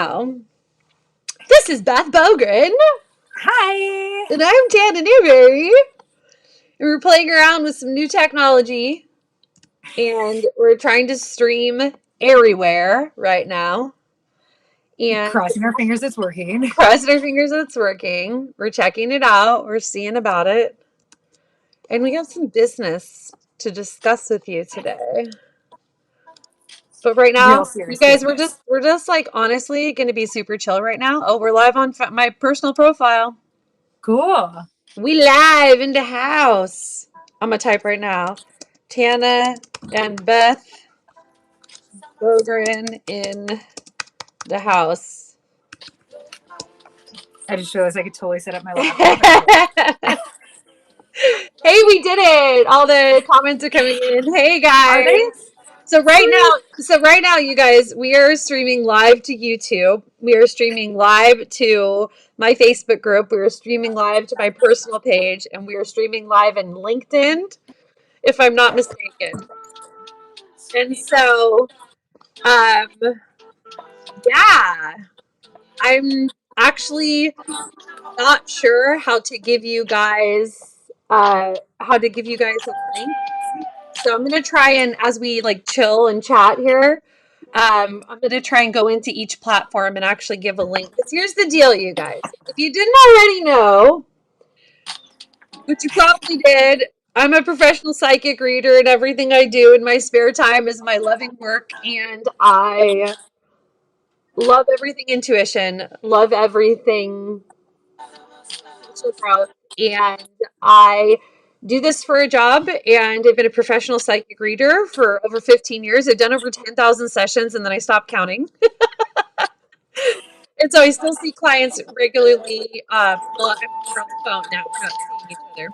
Oh, this is Beth Belgran, Hi. and I'm Tana Newberry. And we're playing around with some new technology, and we're trying to stream everywhere right now. And Crossing our fingers it's working. crossing our fingers that it's working. We're checking it out. We're seeing about it. And we have some business to discuss with you today. But right Real now, you serious guys, business. we're just like honestly going to be super chill right now. Oh, we're live on my personal profile. Cool. We live in the house. I'm gonna type right now. Tana and Beth Belgran in the house. I just realized I could totally set up my laptop. Hey, we did it! All the comments are coming in. Hey Are guys. they? So right now, you guys, we are streaming live to YouTube. We are streaming live to my Facebook group. We are streaming live to my personal page, and we are streaming live in LinkedIn, if I'm not mistaken. And so, um, yeah, I'm actually not sure how to give you guys a link. So I'm gonna try and as we like chill and chat here, I'm gonna try and go into each platform and actually give a link. Because here's the deal, you guys. If you didn't already know, which you probably did, I'm a professional psychic reader, and everything I do in my spare time is my loving work, and I love everything intuition, love everything personal growth, and I do this for a job. And I've been a professional psychic reader for over 15 years. I've done over 10,000 sessions, and then I stopped counting. And so I still see clients regularly. Well, we're on the phone now. We're not seeing each other,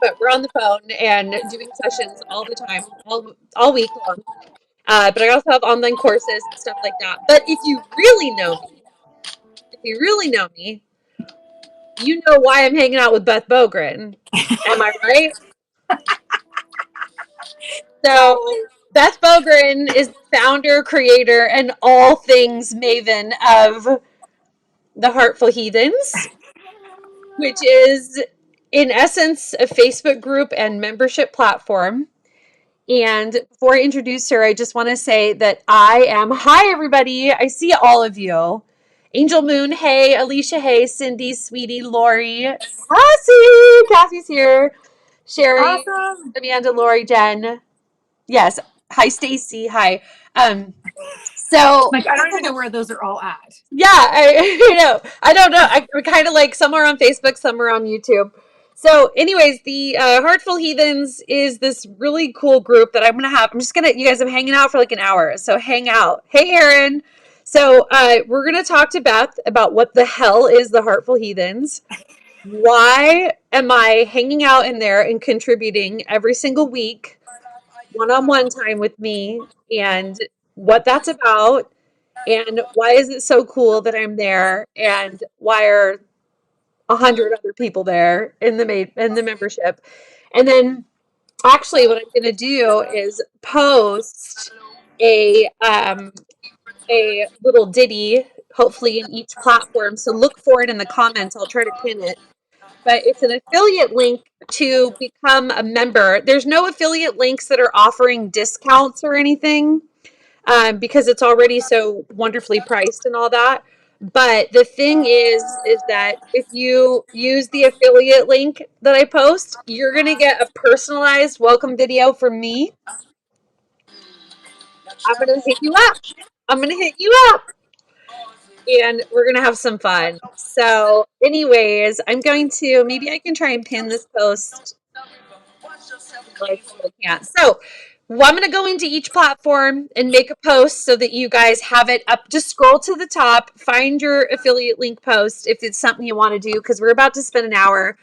but we're on the phone and doing sessions all the time, all week long. But I also have online courses and stuff like that. But if you really know me, you know why I'm hanging out with Beth Belgran. Am I right? So Beth Belgran is the founder, creator, and all things maven of the Heartful Heathens, which is in essence a Facebook group and membership platform. And before I introduce her, I just want to say that hi everybody. I see all of you. Angel Moon, hey, Alicia, hey, Cindy, Sweetie, Lori, Cassie's here. Sherry, Awesome. Amanda, Lori, Jen. Yes. Hi, Stacy. Hi. Um, so Like, I don't even know where those are all at. yeah, I don't know. I'm kind of like somewhere on Facebook, somewhere on YouTube. So, anyways, the Heartful Heathens is this really cool group that I'm gonna have. You guys, I'm hanging out for like an hour, so hang out. Hey, Aaron. So, we're gonna talk to Beth about what the hell is the Heartful Heathens. Why am I hanging out in there and contributing every single week, one-on-one time with me, and what that's about, and why is it so cool that I'm there, and why are 100 other people there in the membership. And then actually what I'm going to do is post a um a little ditty, hopefully in each platform, so look for it in the comments. I'll try to pin it, but it's an affiliate link to become a member. There's no affiliate links that are offering discounts or anything, because it's already so wonderfully priced and all that. But the thing is that if you use the affiliate link that I post, you're going to get a personalized welcome video from me. I'm going to hit you up. I'm going to hit you up. And we're going to have some fun. So, anyways, maybe I can try and pin this post. I can't. So, well, I'm going to go into each platform and make a post so that you guys have it up. Just scroll to the top, find your affiliate link post if it's something you want to do, because we're about to spend an hour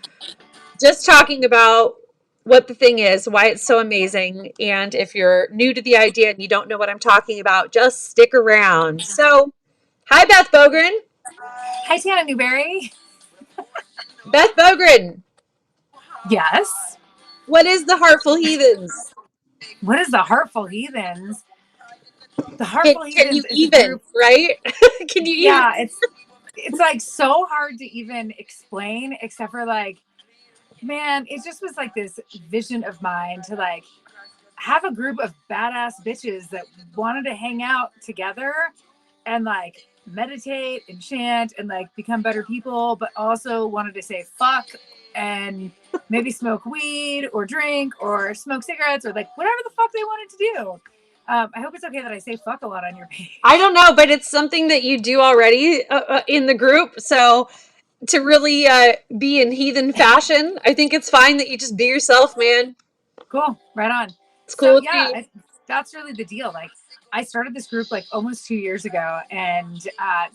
just talking about what the thing is, why it's so amazing. And if you're new to the idea and you don't know what I'm talking about, just stick around. So, hi, Beth Belgran. Hi, Tana Newberry. Beth Belgran, Yes. what is the Heartful Heathens? What is the Heartful Heathens? The the Heartful Can you Heathens is a even, group. right? Can you even? Yeah, it's like so hard to even explain, except for like, man, it just was like this vision of mine to like have a group of badass bitches that wanted to hang out together and like meditate and chant and like become better people, but also wanted to say fuck and maybe smoke weed or drink or smoke cigarettes or like whatever the fuck they wanted to do. I hope it's okay that I say fuck a lot on your page. I don't know, but it's something that you do already in the group. So to really be in heathen fashion, I think it's fine that you just be yourself, man. Cool. Right on. It's So cool with yeah, me. that's really the deal. Like I started this group like almost 2 years ago, and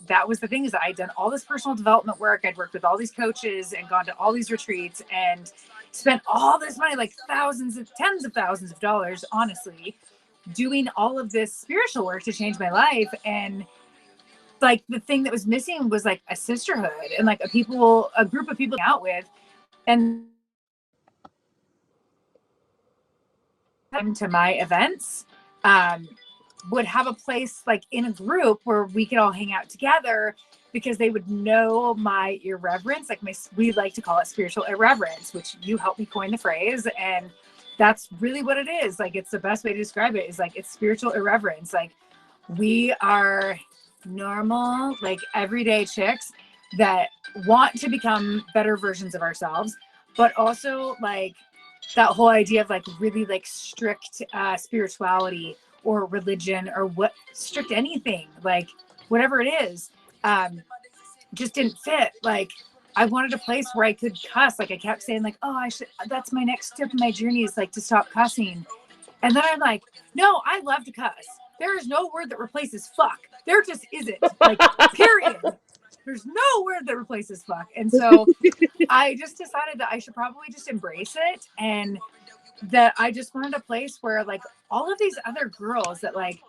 that was the thing is that I'd done all this personal development work. I'd worked with all these coaches and gone to all these retreats and spent all this money, like tens of thousands of dollars, honestly, doing all of this spiritual work to change my life. And like the thing that was missing was like a sisterhood and like a group of people out with. And to my events would have a place like in a group where we could all hang out together because they would know my irreverence, like we like to call it spiritual irreverence, which you helped me coin the phrase. And that's really what it is. Like, it's the best way to describe it is like, it's spiritual irreverence. Like we are normal, like everyday chicks that want to become better versions of ourselves, but also like that whole idea of like really like strict spirituality or religion or what strict anything, like whatever it is, just didn't fit. Like I wanted a place where I could cuss. Like I kept saying like, oh, I should, that's my next step in my journey is like to stop cussing. And then I'm like, no, I love to cuss. There is no word that replaces fuck. There just isn't. Like, period. There's no word that replaces fuck. And so I just decided that I should probably just embrace it, and that I just wanted a place where like all of these other girls that like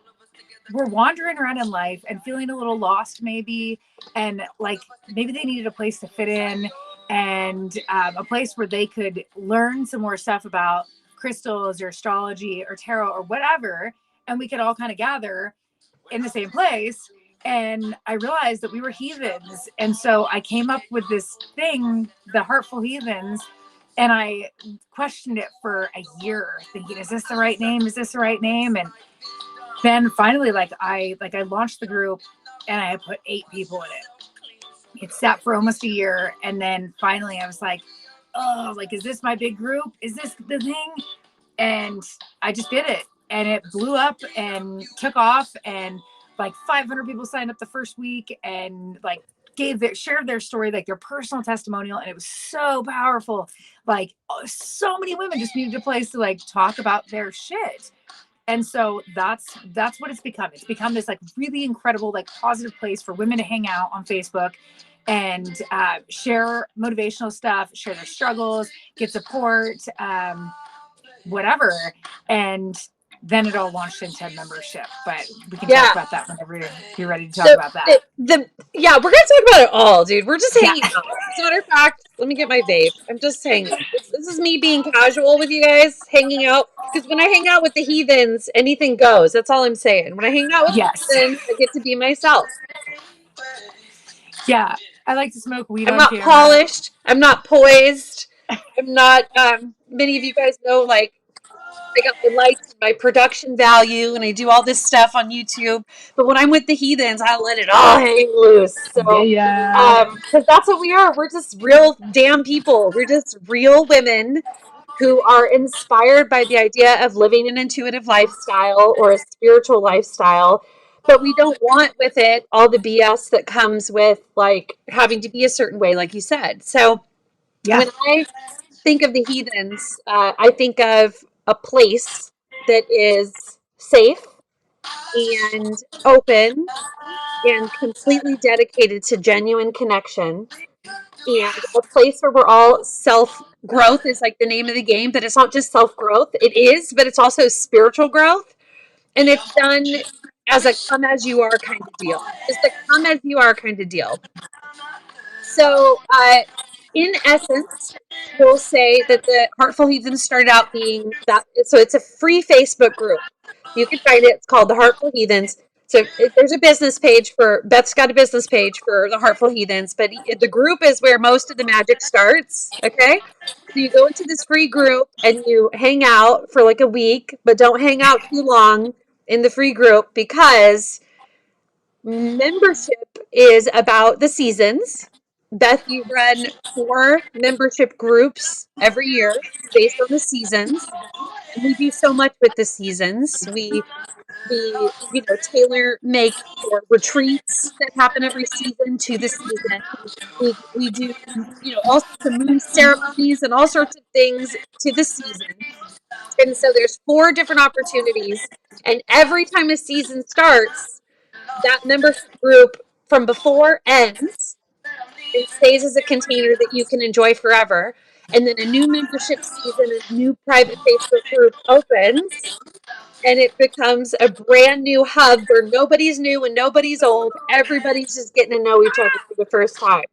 were wandering around in life and feeling a little lost maybe, and like maybe they needed a place to fit in, and a place where they could learn some more stuff about crystals or astrology or tarot or whatever, and we could all kind of gather in the same place. And I realized that we were heathens. And so I came up with this thing, the Heartful Heathens, and I questioned it for a year thinking, is this the right name? Is this the right name? And then finally, I launched the group and I put 8 people in it. It sat for almost a year. And then finally I was like, oh, like, is this my big group? Is this the thing? And I just did it, and it blew up and took off, and like 500 people signed up the first week and like shared their story, like their personal testimonial. And it was so powerful. Like so many women just needed a place to like talk about their shit. And so that's what it's become. It's become this like really incredible, like positive place for women to hang out on Facebook and share motivational stuff, share their struggles, get support, whatever. And then it all launched into membership, but we can talk about that whenever you're ready to talk about that. Yeah, we're gonna talk about it all, dude. We're just hanging Yeah. out. As a matter of fact, let me get my vape. I'm just hanging. This is me being casual with you guys, hanging out. Because when I hang out with the heathens, anything goes. That's all I'm saying. When I hang out with Yes. the heathens, I get to be myself. Yeah, I like to smoke weed I'm on not camera. polished. I'm not poised. I'm not. Many of you guys know, like, I got my lights and my production value, and I do all this stuff on YouTube. But when I'm with the heathens, I let it all hang loose. So, Yeah. because that's what we are. We're just real damn people. We're just real women who are inspired by the idea of living an intuitive lifestyle or a spiritual lifestyle. But we don't want with it all the BS that comes with like having to be a certain way, like you said. So Yeah. when I think of the heathens, I think of a place that is safe and open and completely dedicated to genuine connection, and a place where we're all self growth is like the name of the game, but it's not just self growth. It is, but it's also spiritual growth, and it's done as a come as you are kind of deal. Just a come as you are kind of deal. So, in essence, we'll say that the Heartful Heathens started out being that. So it's a free Facebook group. You can find it. It's called the Heartful Heathens. So there's a business page for Beth's got a business page for the Heartful Heathens, but the group is where most of the magic starts. Okay. So you go into this free group and you hang out for like a week, but don't hang out too long in the free group because membership is about the seasons. Beth, you run 4 membership groups every year based on the seasons. And we do so much with the seasons. We tailor make for retreats that happen every season to the season. We do, all sorts of moon ceremonies and all sorts of things to the season. And so there's 4 different opportunities. And every time a season starts, that membership group from before ends and stays as a container that you can enjoy forever. And then a new membership season, a new private Facebook group opens and it becomes a brand new hub where nobody's new and nobody's old. Everybody's just getting to know each other for the first time.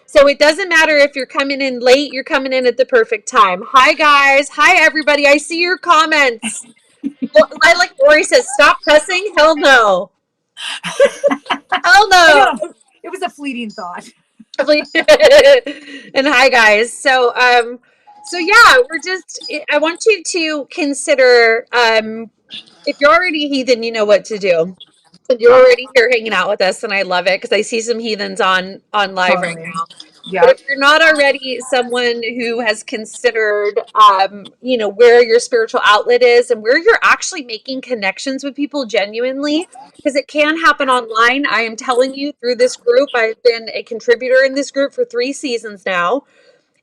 So it doesn't matter if you're coming in late, you're coming in at the perfect time. Hi, guys. Hi, everybody. I see your comments. Like Lori says, stop cussing. Hell no. Hell no. It was a fleeting thought. And hi, guys. So yeah, I want you to consider, if you're already a heathen, you know what to do. And you're already here hanging out with us, and I love it because I see some heathens on live right now. Yeah. But if you're not already someone who has considered, where your spiritual outlet is and where you're actually making connections with people genuinely, because it can happen online. I am telling you through this group, I've been a contributor in this group for 3 seasons now.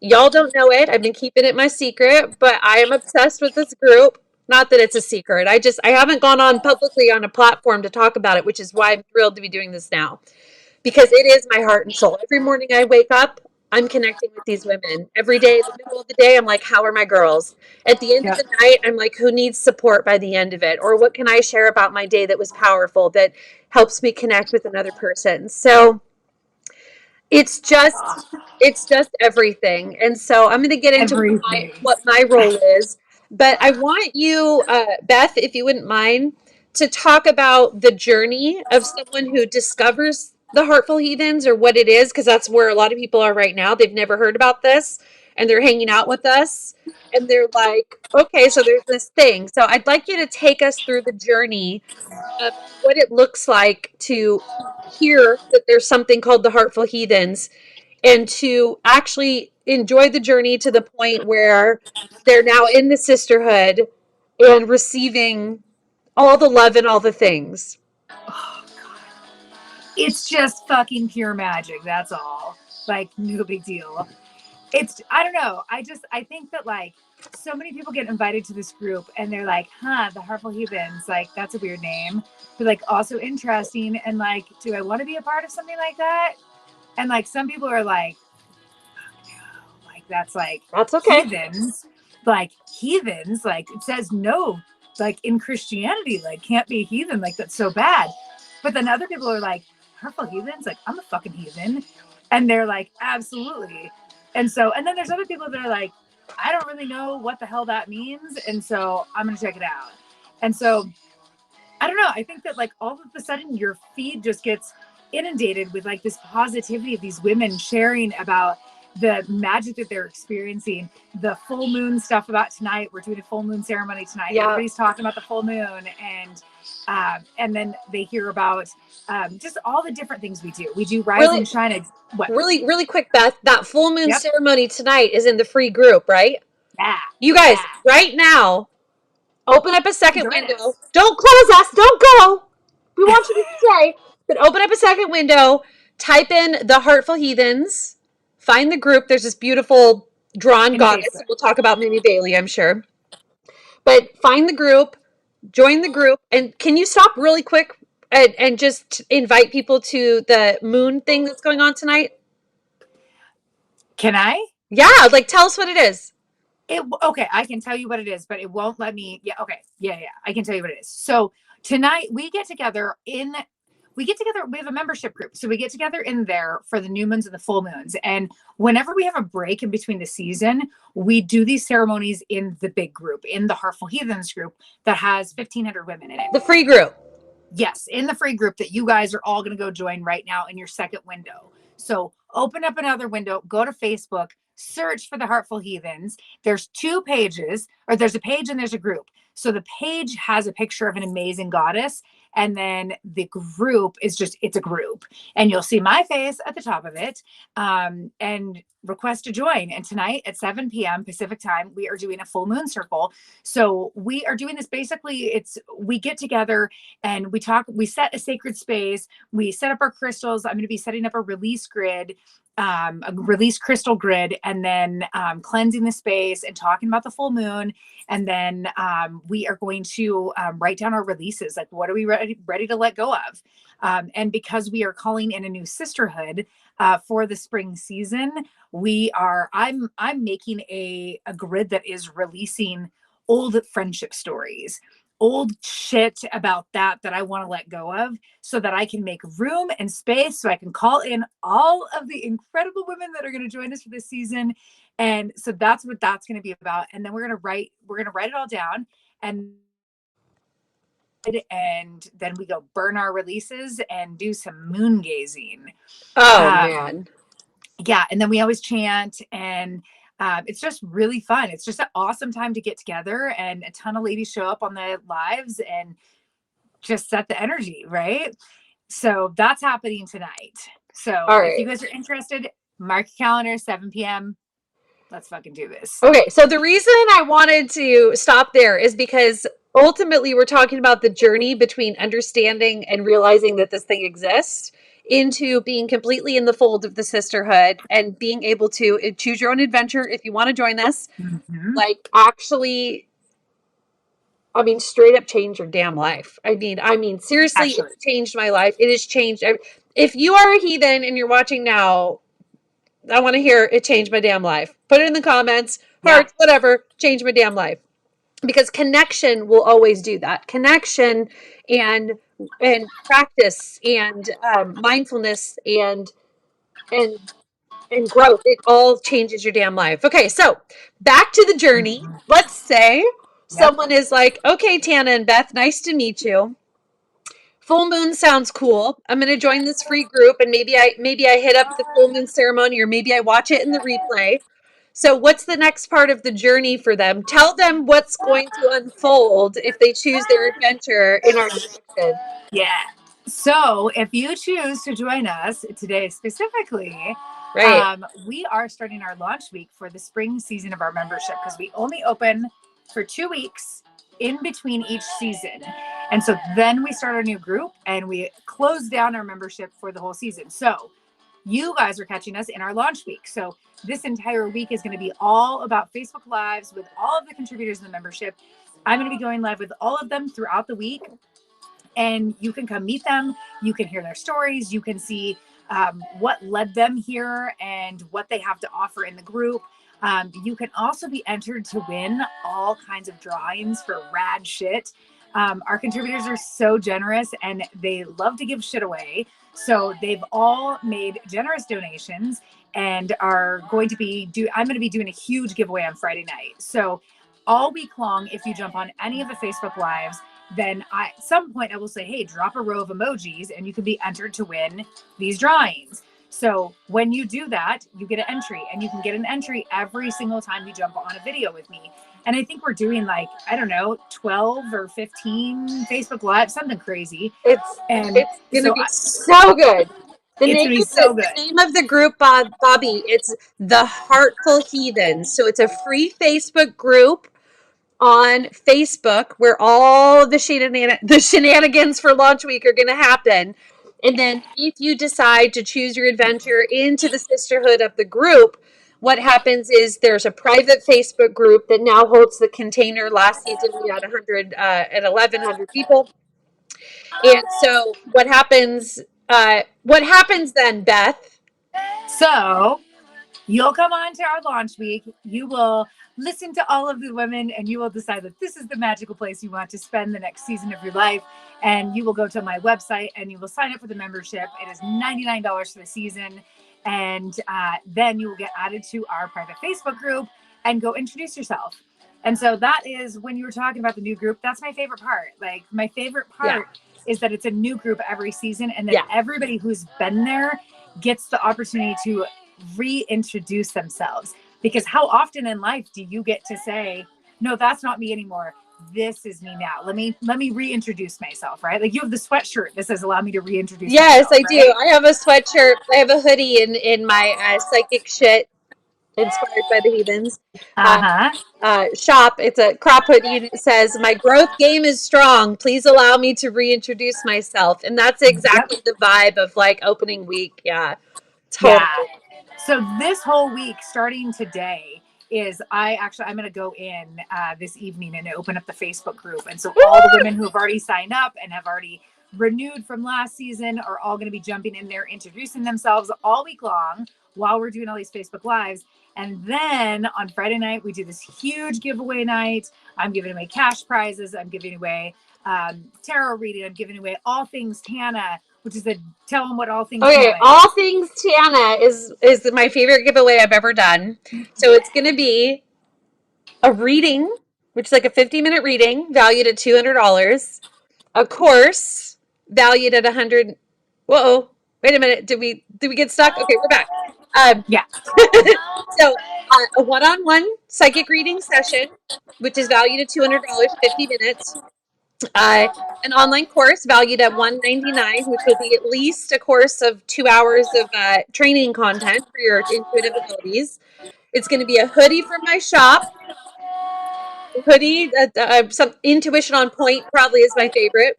Y'all don't know it. I've been keeping it my secret, but I am obsessed with this group. Not that it's a secret. I haven't gone on publicly on a platform to talk about it, which is why I'm thrilled to be doing this now. Because it is my heart and soul. Every morning I wake up, I'm connecting with these women. Every day, in the middle of the day, I'm like, how are my girls? At the end of the night, I'm like, who needs support by the end of it? Or what can I share about my day that was powerful, that helps me connect with another person? So it's just everything. And so I'm going to get into what my role is. But I want you, Beth, if you wouldn't mind, to talk about the journey of someone who discovers the Heartful Heathens, or what it is, because that's where a lot of people are right now. They've never heard about this, and they're hanging out with us, and they're like, okay, so there's this thing. So I'd like you to take us through the journey of what it looks like to hear that there's something called the Heartful Heathens, and to actually enjoy the journey to the point where they're now in the sisterhood and receiving all the love and all the things. Oh, God. It's just fucking pure magic. That's all. Like, no big deal. I don't know. I think that, like, so many people get invited to this group and they're like, the Heartful Heathens, like, that's a weird name. But, like, also interesting. And, like, do I want to be a part of something like that? And, like, some people are like, no, like, that's okay. Heathens. Like, it says no, like, in Christianity, like, can't be a heathen. Like, that's so bad. But then other people are like, Heartful Heathens? Like, I'm a fucking heathen. And they're like, absolutely. And then there's other people that are like, I don't really know what the hell that means. And so I'm going to check it out. And so, I don't know. I think that, like, all of a sudden your feed just gets inundated with, like, this positivity of these women sharing about the magic that they're experiencing, the full moon stuff about tonight. We're doing a full moon ceremony tonight. Yeah. Everybody's talking about the full moon, and then they hear about just all the different things we do. We do Rise and Shine. What? Really, really quick, Beth. That full moon ceremony tonight is in the free group, right? Yeah. You guys, right now, open up a second window. Don't close us. Don't go. We want you to stay. But open up a second window. Type in the Heartful Heathens. Find the group. There's this beautiful drawn goddess. We'll talk about Mimi Bailey, I'm sure. But find the group. Join the group. And can you stop really quick and just invite people to the moon thing that's going on tonight? Can I? Yeah. Like, tell us what it is. Okay, I can tell you what it is, but it won't let me. Yeah, okay. Yeah. I can tell you what it is. So tonight we get together. We have a membership group. So we get together in there for the new moons and the full moons. And whenever we have a break in between the season, we do these ceremonies in the big group, in the Heartful Heathens group that has 1,500 women in it. The free group. Yes, in the free group that you guys are all going to go join right now in your second window. So open up another window, go to Facebook, search for the Heartful Heathens. There's 2 pages, or there's a page and there's a group. So the page has a picture of an amazing goddess, and then the group is just, it's a group. And you'll see my face at the top of it, and request to join. And tonight at 7 p.m. Pacific time, we are doing a full moon circle. So we are doing this basically, we get together and we talk, we set a sacred space, we set up our crystals. I'm going to be setting up a release grid, a release crystal grid, and then cleansing the space and talking about the full moon. And then we are going to write down our releases, like what are we ready to let go of. And because we are calling in a new sisterhood for the spring season, I'm making a grid that is releasing old friendship stories, old shit about that I want to let go of, so that I can make room and space so I can call in all of the incredible women that are going to join us for this season. And so that's what that's going to be about. And then we're going to write it all down, and then we go burn our releases and do some moon gazing. Oh man. Yeah. And then we always chant, and it's just really fun. It's just an awesome time to get together, and a ton of ladies show up on the lives and just set the energy, right? So that's happening tonight. So if you guys are interested, mark your calendar, 7 p.m. Let's fucking do this. Okay, so the reason I wanted to stop there is because ultimately we're talking about the journey between understanding and realizing that this thing exists into being completely in the fold of the sisterhood and being able to choose your own adventure if you want to join this. Mm-hmm. Like, actually, I mean, straight up change your damn life. I mean, seriously, it's changed my life. It has changed. If you are a heathen and you're watching now, I want to hear it changed my damn life. Put it in the comments, hearts, whatever, change my damn life. Because connection will always do that. Connection and practice and mindfulness and growth, it all changes your damn life. Okay, so back to the journey. Let's say someone is like, okay, Tana and Beth, nice to meet you. Full moon sounds cool. I'm going to join this free group, and maybe I hit up the full moon ceremony, or maybe I watch it in the replay. So what's the next part of the journey for them? Tell them what's going to unfold if they choose their adventure in our direction. Yeah. So if you choose to join us today specifically, right, we are starting our launch week for the spring season of our membership, because we only open for 2 weeks in between each season. And so then we start our new group and we close down our membership for the whole season. So you guys are catching us in our launch week. So this entire week is going to be all about Facebook Lives with all of the contributors in the membership. I'm going to be going live with all of them throughout the week, and you can come meet them. You can hear their stories. You can see what led them here and what they have to offer in the group. You can also be entered to win all kinds of drawings for rad shit. Our contributors are so generous and they love to give shit away. So they've all made generous donations and are going to be I'm going to be doing a huge giveaway on Friday night. So all week long, if you jump on any of the Facebook Lives, then at some point I will say, hey, drop a row of emojis and you can be entered to win these drawings. So when you do that, you get an entry, and you can get an entry every single time you jump on a video with me. And I think we're doing 12 or 15 Facebook Live, something crazy. It's going to be so good. The name of the group, Bobby, it's The Heartful Heathens. So it's a free Facebook group on Facebook where all the shenanigans for launch week are going to happen. And then if you decide to choose your adventure into the sisterhood of the group, what happens is there's a private Facebook group that now holds the container. Last season we had 1,100 people. And so what happens then, Beth? So you'll come on to our launch week. You will listen to all of the women, and you will decide that this is the magical place you want to spend the next season of your life. And you will go to my website and you will sign up for the membership. It is $99 for the season. And then you will get added to our private Facebook group and go introduce yourself. And so that is, when you were talking about the new group, that's my favorite part. Like, my favorite part is that it's a new group every season, and then everybody who's been there gets the opportunity to reintroduce themselves. Because how often in life do you get to say, no, that's not me anymore. This is me now. Let me reintroduce myself, right? Like you have the sweatshirt that says allow me to reintroduce Yes, myself, I do. I have a sweatshirt. I have a hoodie in my psychic shit inspired by the heathens shop. It's a crop hoodie and it says, my growth game is strong. Please allow me to reintroduce myself. And that's exactly the vibe of like opening week. Yeah, totally. Yeah. So this whole week, starting today, is I'm going to go in this evening and open up the Facebook group. And so all the women who have already signed up and have already renewed from last season are all going to be jumping in there, introducing themselves all week long while we're doing all these Facebook Lives. And then on Friday night, we do this huge giveaway night. I'm giving away cash prizes. I'm giving away tarot reading. I'm giving away all things Tana, which is tell them what all things Okay, Tana is. all things Tana is my favorite giveaway I've ever done. So it's going to be a reading, which is like a 50-minute reading valued at $200. A course valued at $100. Whoa, wait a minute. Did we get stuck? Okay, we're back. Yeah. So a one-on-one psychic reading session, which is valued at $200, 50 minutes. An online course valued at $199, which will be at least a course of 2 hours of training content for your intuitive abilities. It's going to be a hoodie from my shop. Hoodie, some intuition on point probably is my favorite.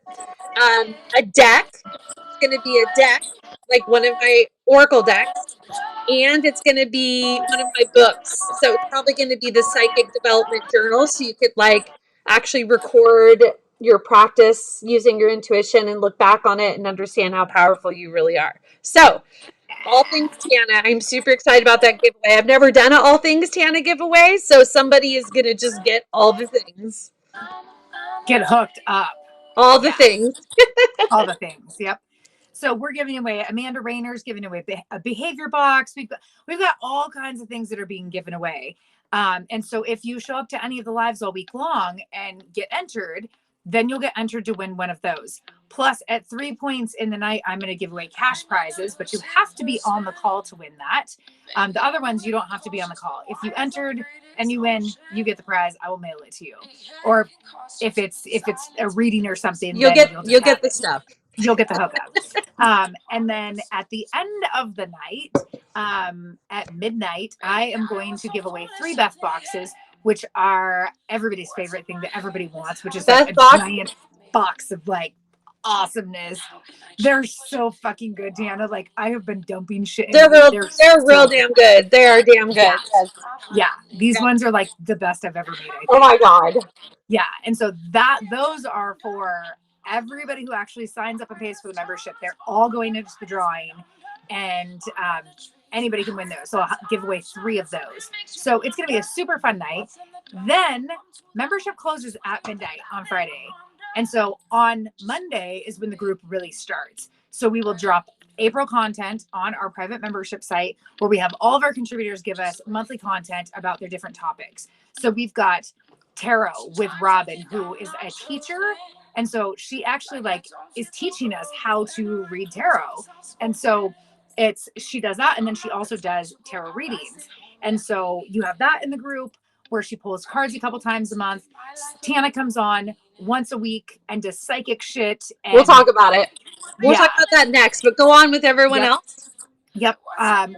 A deck. It's going to be a deck, like one of my oracle decks. And it's going to be one of my books. So it's probably going to be the psychic development journal. So you could like actually record your practice using your intuition and look back on it and understand how powerful you really are. So all things Tana, I'm super excited about that giveaway. I've never done an all things Tana giveaway. So somebody is going to just get all the things. Get hooked up. All the things. All the things. Yep. So we're giving away, Amanda Rayner's giving away a behavior box. We've got all kinds of things that are being given away. And so if you show up to any of the lives all week long and get entered, then you'll get entered to win one of those. Plus, at 3 points in the night, I'm going to give away cash prizes, but you have to be on the call to win that. The other ones, you don't have to be on the call. If you entered and you win, you get the prize. I will mail it to you. Or if it's a reading or something, you'll get the stuff. You'll get the hookup. And then at the end of the night, at midnight, I am going to give away 3 Beth boxes, which are everybody's favorite thing that everybody wants, which is like a giant box of like awesomeness. They're so fucking good, Tana. Like I have been dumping shit. They're real damn good. They are damn good. Yeah. These ones are like the best I've ever made. Oh my God. Yeah. And so those are for everybody who actually signs up and pays for the membership. They're all going into the drawing, and anybody can win those. So I'll give away 3 of those. So it's going to be a super fun night. Then membership closes at midnight on Friday. And so on Monday is when the group really starts. So we will drop April content on our private membership site where we have all of our contributors give us monthly content about their different topics. So we've got tarot with Robin, who is a teacher. And so she actually like is teaching us how to read tarot. And so she does that. And then she also does tarot readings. And so you have that in the group where she pulls cards a couple times a month. Tana comes on once a week and does psychic shit. And we'll talk about it. We'll talk about that next, but go on with everyone else. Yep.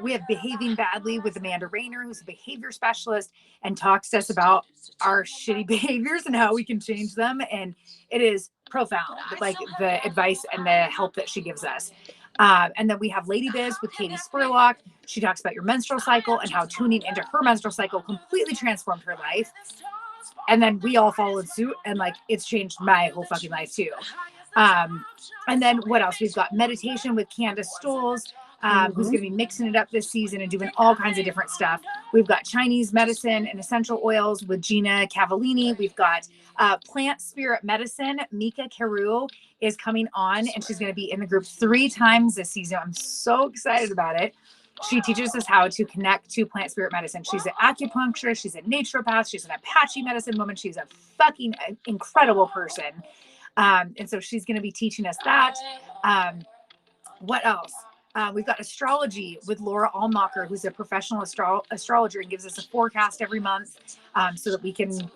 We have Behaving Badly with Amanda Rayner, who's a behavior specialist and talks to us about our shitty behaviors and how we can change them. And it is profound, like the advice and the help that she gives us. And then we have Lady Biz with Katie Spurlock. She talks about your menstrual cycle and how tuning into her menstrual cycle completely transformed her life. And then we all followed suit, and like it's changed my whole fucking life too. And then what else? We've got meditation with Candace Stoles, who's going to be mixing it up this season and doing all kinds of different stuff. We've got Chinese medicine and essential oils with Gina Cavallini. We've got plant spirit medicine. Mika Carew is coming on, and she's going to be in the group 3 times this season. I'm so excited about it. She teaches us how to connect to plant spirit medicine. She's an acupuncturist. She's a naturopath. She's an Apache medicine woman. She's a fucking incredible person. And so she's going to be teaching us that. What else? We've got astrology with Laura Almacher, who's a professional astrologer and gives us a forecast every month, so that we can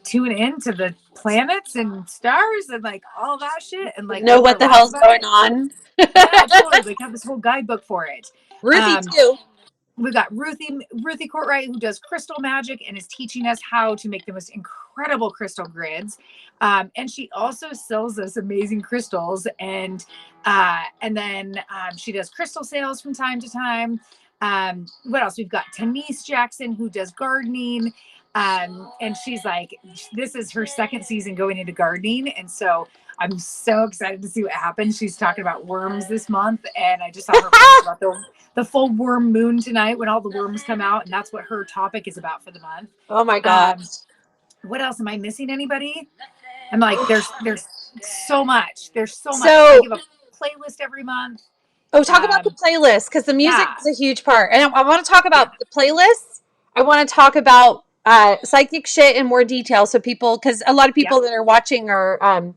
tune in to the planets and stars and like all that shit and like know what the hell's going on. Yeah, totally. Like have this whole guidebook for it. Ruthie too. We've got Ruthie Courtwright, who does crystal magic and is teaching us how to make the most incredible crystal grids. And she also sells us amazing crystals. And then she does crystal sales from time to time. What else? We've got Tanise Jackson, who does gardening. And she's like, this is her second season going into gardening. And so I'm so excited to see what happens. She's talking about worms this month. And I just saw her post about the full worm moon tonight when all the worms come out. And that's what her topic is about for the month. Oh my God. What else? Am I missing anybody? I'm like, there's so much. There's so much. So, I give a playlist every month. Oh, talk about the playlist, because the music is a huge part. And I want to talk about the playlists. I want to talk about psychic shit in more detail. So people, because a lot of people that are watching are,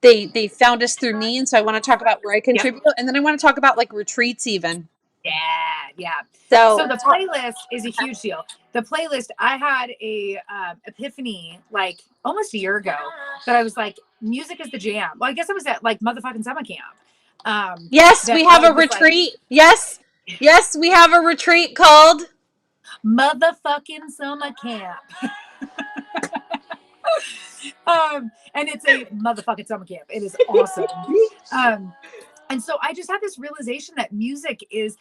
they found us through me. And so I want to talk about where I contribute. And then I want to talk about like retreats even. Yeah. So the playlist is a huge deal. The playlist, I had a epiphany like almost a year ago that I was like, music is the jam. Well, I guess I was at like motherfucking summer camp. Yes, we have a retreat. Like, yes, we have a retreat called motherfucking summer camp. And it's a motherfucking summer camp. It is awesome. And so I just had this realization that music is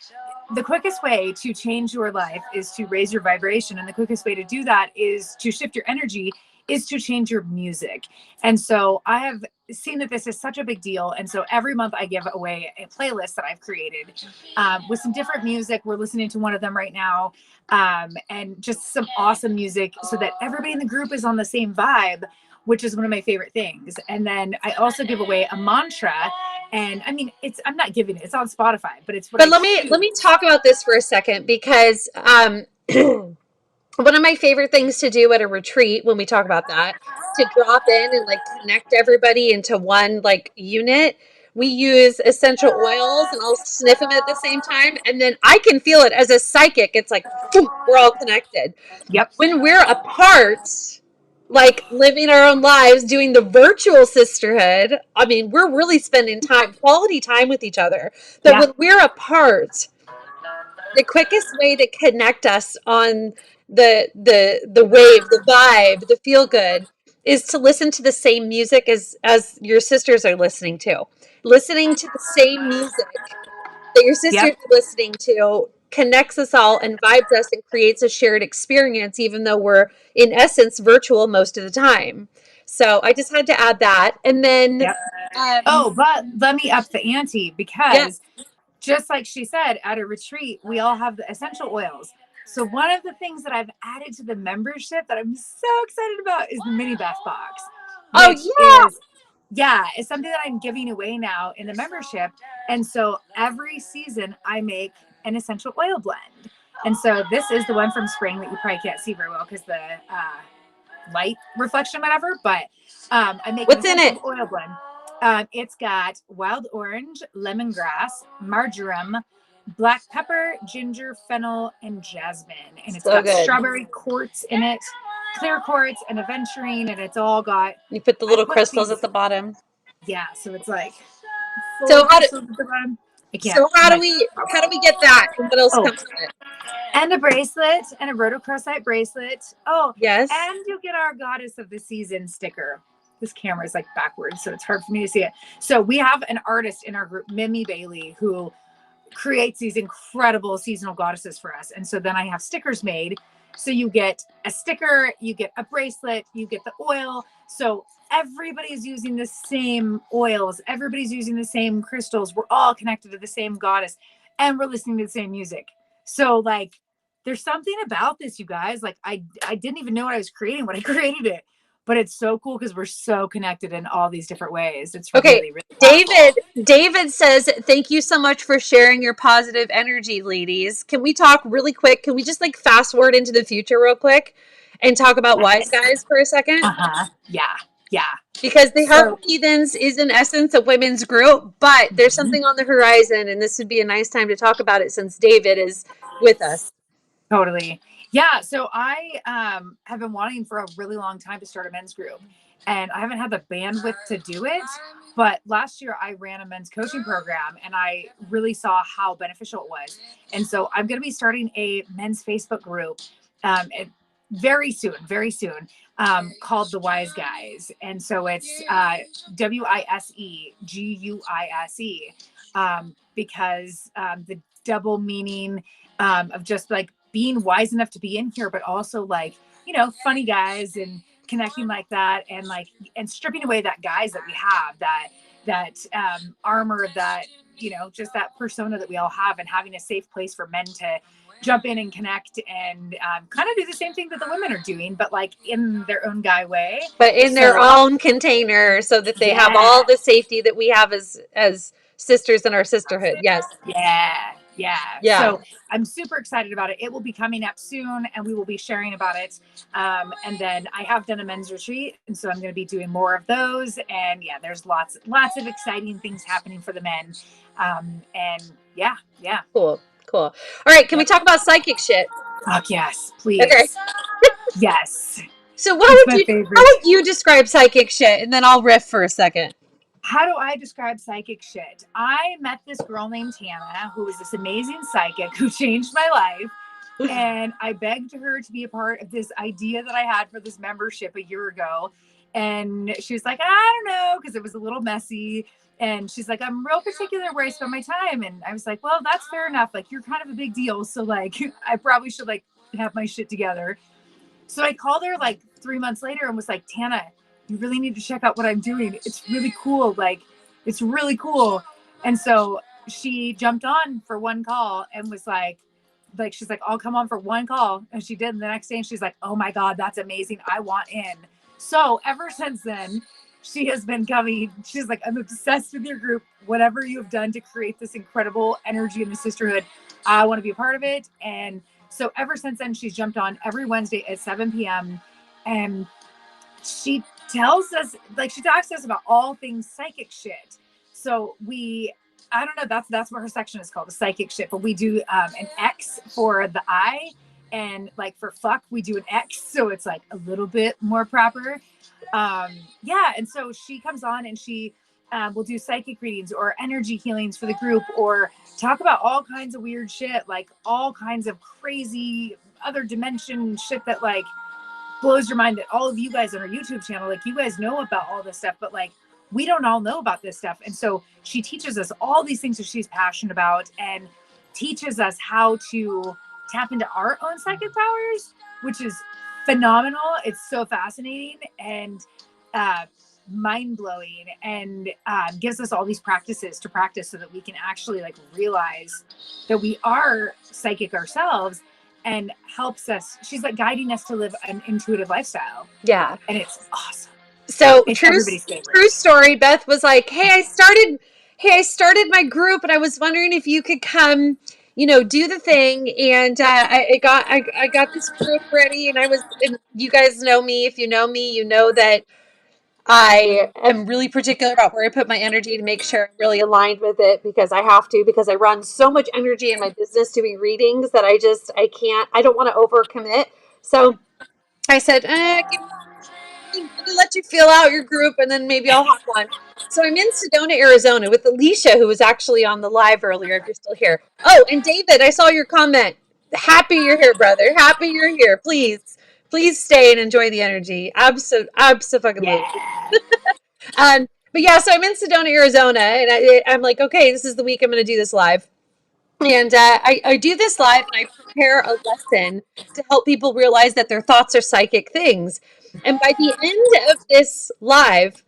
the quickest way to change your life is to raise your vibration. And the quickest way to do that is to shift your energy is to change your music. And so I have seen that this is such a big deal. And so every month I give away a playlist that I've created with some different music. We're listening to one of them right now. And just some awesome music so that everybody in the group is on the same vibe, which is one of my favorite things. And then I also give away a mantra. And I mean, I'm not giving it, it's on Spotify, but it's what But let me talk about this for a second, because one of my favorite things to do at a retreat when we talk about that, to drop in and like connect everybody into one like unit. We use essential oils and I'll sniff them at the same time. And then I can feel it as a psychic. It's like, boom, we're all connected. Yep. When we're apart, like living our own lives, doing the virtual sisterhood, I mean, we're really spending quality time with each other. But when we're apart, the quickest way to connect us on the wave, the vibe, the feel good, is to listen to the same music as your sisters are listening to. Listening to the same music that your sisters are listening to connects us all and vibes us and creates a shared experience, even though we're in essence virtual most of the time. So I just had to add that. And then but let me up the ante, because just like she said, at a retreat we all have the essential oils. So one of the things that I've added to the membership that I'm so excited about is the mini Beth box. It's something that I'm giving away now in the membership. And so every season I make an essential oil blend. And so this is the one from spring that you probably can't see very well because the light reflection, whatever. But I make what's in it? Oil blend. It's got wild orange, lemongrass, marjoram, black pepper, ginger, fennel, and jasmine. And it's got strawberry quartz in it, clear quartz, and aventurine, and it's all got. You put the little crystals at the bottom. Yeah, so it's like. So how do we get that? And what else comes with it? And a bracelet, and a rotochrosite bracelet. Oh, yes. And you'll get our Goddess of the Season sticker. This camera is like backwards, so it's hard for me to see it. So we have an artist in our group, Mimi Bailey, who creates these incredible seasonal goddesses for us. And so then I have stickers made. So you get a sticker, you get a bracelet, you get the oil. So everybody's using the same oils. Everybody's using the same crystals. We're all connected to the same goddess, and we're listening to the same music. So like, there's something about this, you guys. Like I didn't even know what I was creating when I created it. But it's so cool because we're so connected in all these different ways. It's really, really powerful. David says, thank you so much for sharing your positive energy, ladies. Can we talk really quick? Can we just like fast forward into the future real quick and talk about wise guys for a second? Yeah. Yeah. Because the So Heartful Heathens is in essence a women's group, but there's something on the horizon, and this would be a nice time to talk about it since David is with us. totally. Yeah. So I have been wanting for a really long time to start a men's group, and I haven't had the bandwidth to do it. But last year I ran a men's coaching program, and I really saw how beneficial it was. And so I'm going to be starting a men's Facebook group very soon, called The Wise Guys. And so it's WISEGUISE, because the double meaning of just like being wise enough to be in here, but also like, funny guys and connecting like that, and like, and stripping away that guys that we have, that armor, that, just that persona that we all have, and having a safe place for men to jump in and connect, and kind of do the same thing that the women are doing, but like in their own guy way. But in their own container, so that they have all the safety that we have as sisters in our sisterhood. Yes. Yeah. So I'm super excited about it. It will be coming up soon, and we will be sharing about it. And then I have done a men's retreat, and so I'm going to be doing more of those. And yeah, there's lots of exciting things happening for the men. And yeah. Cool. All right, can we talk about psychic shit? Oh, yes, please. Okay. Yes. So how would you describe psychic shit? And then I'll riff for a second. How do I describe psychic shit? I met this girl named Tana, who was this amazing psychic who changed my life. And I begged her to be a part of this idea that I had for this membership a year ago. And she was like, I don't know, because it was a little messy. And she's like, I'm real particular where I spend my time. And I was like, well, that's fair enough. Like, you're kind of a big deal. So like, I probably should like have my shit together. So I called her like 3 months later and was like, Tana, you really need to check out what I'm doing. It's really cool. Like, it's really cool. And so she jumped on for one call and was like, she's like, I'll come on for one call. And she did. And the next day, and she's like, oh my God, that's amazing. I want in. So ever since then, she has been coming. She's like, I'm obsessed with your group. Whatever you have done to create this incredible energy in the sisterhood, I want to be a part of it. And so ever since then, she's jumped on every Wednesday at 7 p.m. And she tells us, like, she talks to us about all things psychic shit. So I don't know, that's what her section is called, the psychic shit. But we do an X for the I, and like for fuck, we do an X. So it's like a little bit more proper. And so she comes on and she will do psychic readings or energy healings for the group, or talk about all kinds of weird shit, like all kinds of crazy other dimension shit that like blows your mind, that all of you guys on our YouTube channel, like, you guys know about all this stuff, but like, we don't all know about this stuff. And so she teaches us all these things that she's passionate about, and teaches us how to tap into our own psychic powers, which is phenomenal. It's so fascinating and mind-blowing, and gives us all these practices to practice so that we can actually like realize that we are psychic ourselves, and helps us. She's like guiding us to live an intuitive lifestyle. Yeah. And it's awesome. So it's true story. Beth was like, hey, I started my group, and I was wondering if you could come, do the thing. And I got this group ready, and you guys know me. If you know me, you know that I am really particular about where I put my energy to make sure I'm really aligned with it, because I have to, because I run so much energy in my business doing readings that I don't want to overcommit. So I said, I'm going to let you fill out your group, and then maybe I'll hop on. So I'm in Sedona, Arizona with Alicia, who was actually on the live earlier, if you're still here. Oh, and David, I saw your comment. Happy you're here, brother. Happy you're here. Please stay and enjoy the energy. Absolutely. Yeah. But yeah, so I'm in Sedona, Arizona, and I'm like, okay, this is the week I'm going to do this live. And I do this live, and I prepare a lesson to help people realize that their thoughts are psychic things. And by the end of this live,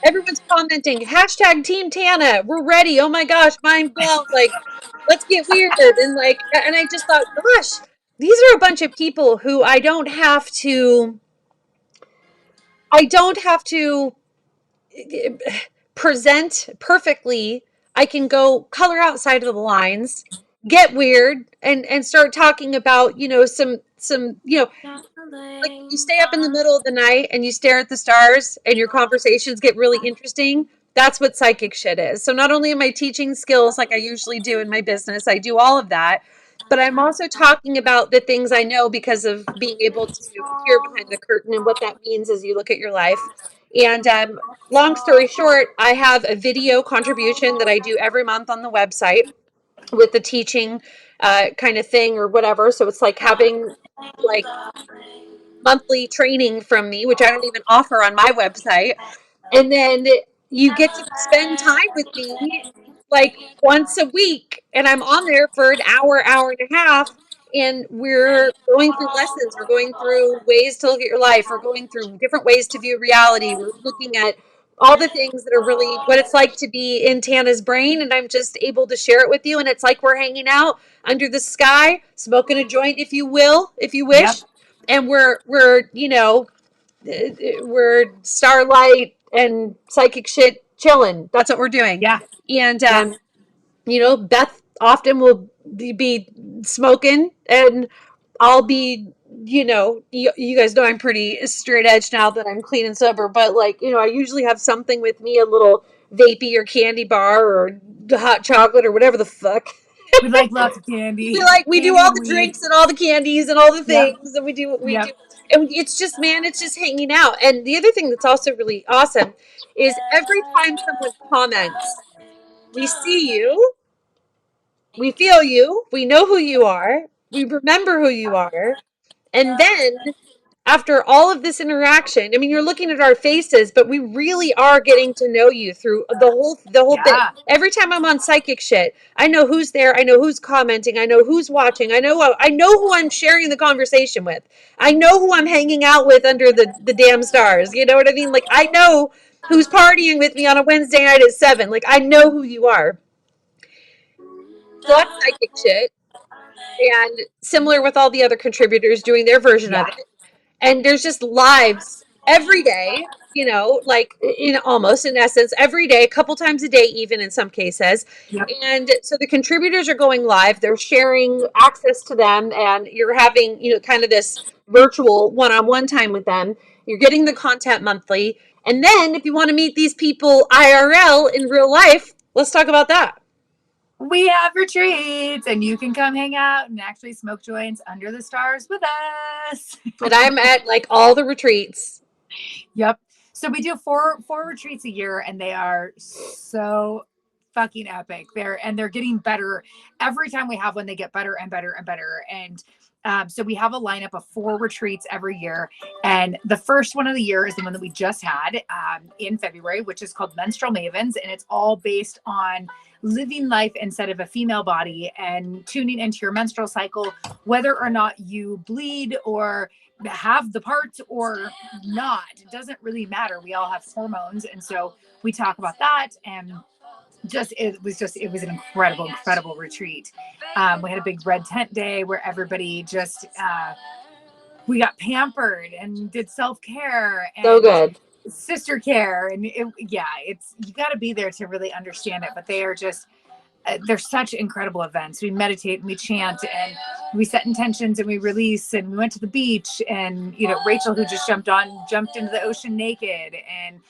everyone's commenting, hashtag Team Tana, we're ready. Oh my gosh, mind blown. Like, let's get weird. And I just thought, gosh, these are a bunch of people who I don't have to present perfectly. I can go color outside of the lines, get weird, and start talking about, some, Like you stay up in the middle of the night and you stare at the stars and your conversations get really interesting. That's what psychic shit is. So not only am I teaching skills like I usually do in my business, I do all of that, but I'm also talking about the things I know because of being able to peer behind the curtain and what that means as you look at your life. And long story short, I have a video contribution that I do every month on the website with the teaching kind of thing or whatever. So it's like having like monthly training from me, which I don't even offer on my website. And then you get to spend time with me like once a week. And I'm on there for an hour, hour and a half. And we're going through lessons. We're going through ways to look at your life. We're going through different ways to view reality. We're looking at all the things that are really what it's like to be in Tana's brain. And I'm just able to share it with you. And it's like we're hanging out under the sky, smoking a joint, if you will, if you Yep. wish. And we're starlight and psychic shit chilling. That's what we're doing. Yeah. And Yeah. Beth often will be smoking, and I'll be, you guys know I'm pretty straight edge now that I'm clean and sober, but like, I usually have something with me, a little vapey or candy bar or hot chocolate or whatever the fuck. We like lots of candy. We do Candy all and the weed. drinks and all the candies and all the Yep. things, and we do what we do. Yep. And it's just, man, it's just hanging out. And the other thing that's also really awesome is every time someone comments, we see you, we feel you, we know who you are, we remember who you are, and then after all of this interaction, I mean, you're looking at our faces, but we really are getting to know you through the whole bit. Yeah. Every time I'm on psychic shit, I know who's there, I know who's commenting, I know who's watching, I know who I'm sharing the conversation with. I know who I'm hanging out with under the damn stars. You know what I mean? Like I know who's partying with me on a Wednesday night at 7. Like I know who you are. So that's psychic shit. And similar with all the other contributors doing their version of Yeah. it. And there's just lives every day, like in almost in essence every day, a couple times a day, even in some cases. Yep. And so the contributors are going live, they're sharing access to them, and you're having, kind of this virtual one-on-one time with them. You're getting the content monthly. And then if you want to meet these people IRL in real life, let's talk about that. We have retreats, and you can come hang out and actually smoke joints under the stars with us. And I'm at like all the retreats. Yep. So we do four retreats a year, and they are so fucking epic. They're getting better every time we have one. They get better and better and better. And so we have a lineup of 4 retreats every year. And the first one of the year is the one that we just had in February, which is called Menstrual Mavens. And it's all based on living life inside of a female body and tuning into your menstrual cycle, whether or not you bleed or have the parts or not. It doesn't really matter. We all have hormones. And so we talk about that, and it was an incredible retreat. We had a big red tent day where everybody just we got pampered and did self-care and So good. sister care, and it's you got to be there to really understand it. But they are just they're such incredible events. We meditate and we chant and we set intentions and we release, and we went to the beach, and Rachel, who just jumped into the ocean naked, and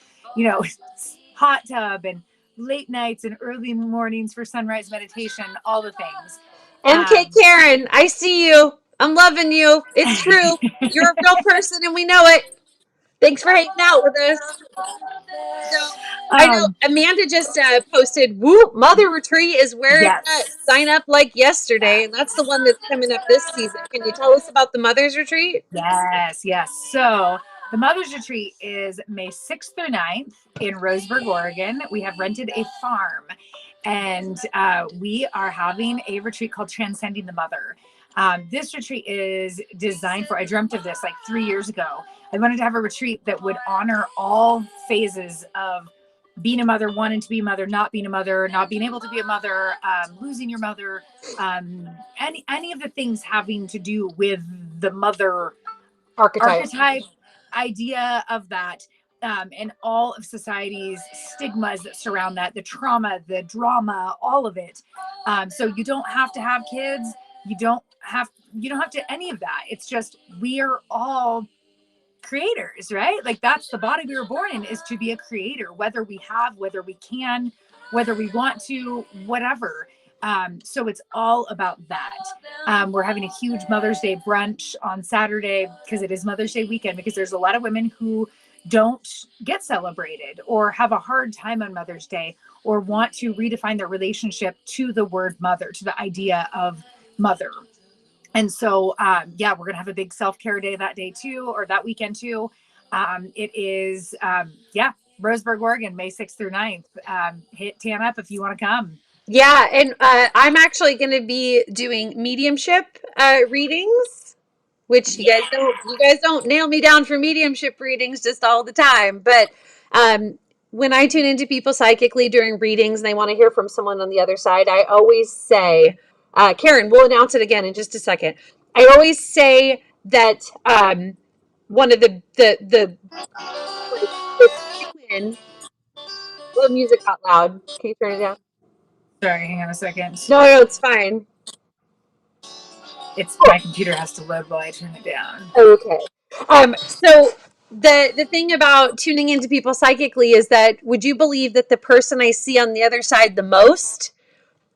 hot tub and late nights and early mornings for sunrise meditation, all the things. MK Karen, I see you. I'm loving you. It's true. You're a real person and we know it. Thanks for hanging out with us. So I know Amanda just posted, "Woo, Mother Retreat is where yes. it's at. Sign up like yesterday." And that's the one that's coming up this season. Can you tell us about the Mother's Retreat? Yes. So the Mother's Retreat is May 6th through 9th in Roseburg, Oregon. We have rented a farm, and we are having a retreat called Transcending the Mother. This retreat is designed I dreamt of this like 3 years ago. I wanted to have a retreat that would honor all phases of being a mother, wanting to be a mother, not being a mother, not being able to be a mother, losing your mother, any of the things having to do with the mother archetype idea of that, and all of society's stigmas that surround that, the trauma, the drama, all of it. So you don't have to have kids. You don't have to any of that. It's just, we are all creators, right? Like, that's the body we were born in, is to be a creator, whether we can, whether we want to, whatever. So it's all about that. We're having a huge Mother's Day brunch on Saturday because it is Mother's Day weekend, because there's a lot of women who don't get celebrated or have a hard time on Mother's Day, or want to redefine their relationship to the word mother, to the idea of mother. And so, we're going to have a big self-care day that day too, or that weekend too. It is, Roseburg, Oregon, May 6th through 9th. Hit Tana up if you want to come. Yeah, and I'm actually going to be doing mediumship readings, which you guys don't nail me down for mediumship readings just all the time. But when I tune into people psychically during readings and they want to hear from someone on the other side, I always say, Karen, we'll announce it again in just a second. I always say that one of the the music got loud. Can you turn it down? Sorry, hang on a second. No, it's fine. It's my computer has to load while I turn it down. Okay. So the thing about tuning into people psychically is that, would you believe that the person I see on the other side the most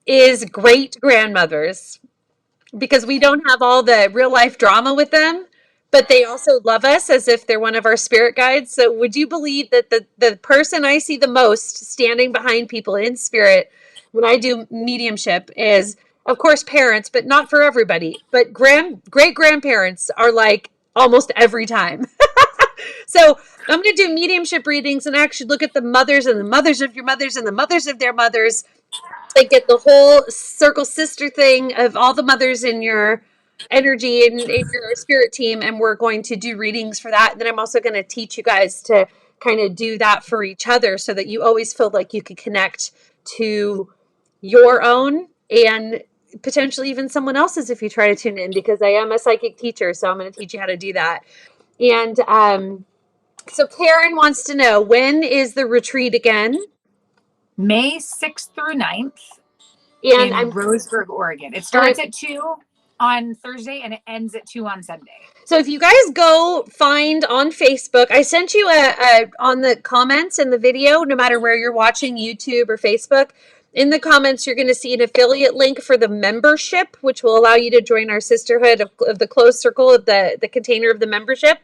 is great grandmothers? Because we don't have all the real life drama with them, but they also love us as if they're one of our spirit guides. So would you believe that the person I see the most standing behind people in spirit when I do mediumship is, of course, parents, but not for everybody. But great grandparents are like almost every time. So I'm going to do mediumship readings and actually look at the mothers and the mothers of your mothers and the mothers of their mothers, and get the whole circle sister thing of all the mothers in your energy and in your spirit team. And we're going to do readings for that. And then I'm also going to teach you guys to kind of do that for each other, so that you always feel like you can connect to your own and potentially even someone else's if you try to tune in, because I am a psychic teacher. So I'm going to teach you how to do that. And so Karen wants to know, when is the retreat again? May 6th through 9th And in Roseburg, Oregon. It starts at 2 on Thursday and it ends at 2 on Sunday. So if you guys go find on Facebook, I sent you a on the comments in the video, no matter where you're watching, YouTube or Facebook, in the comments, you're going to see an affiliate link for the membership, which will allow you to join our sisterhood of the closed circle of the container of the membership.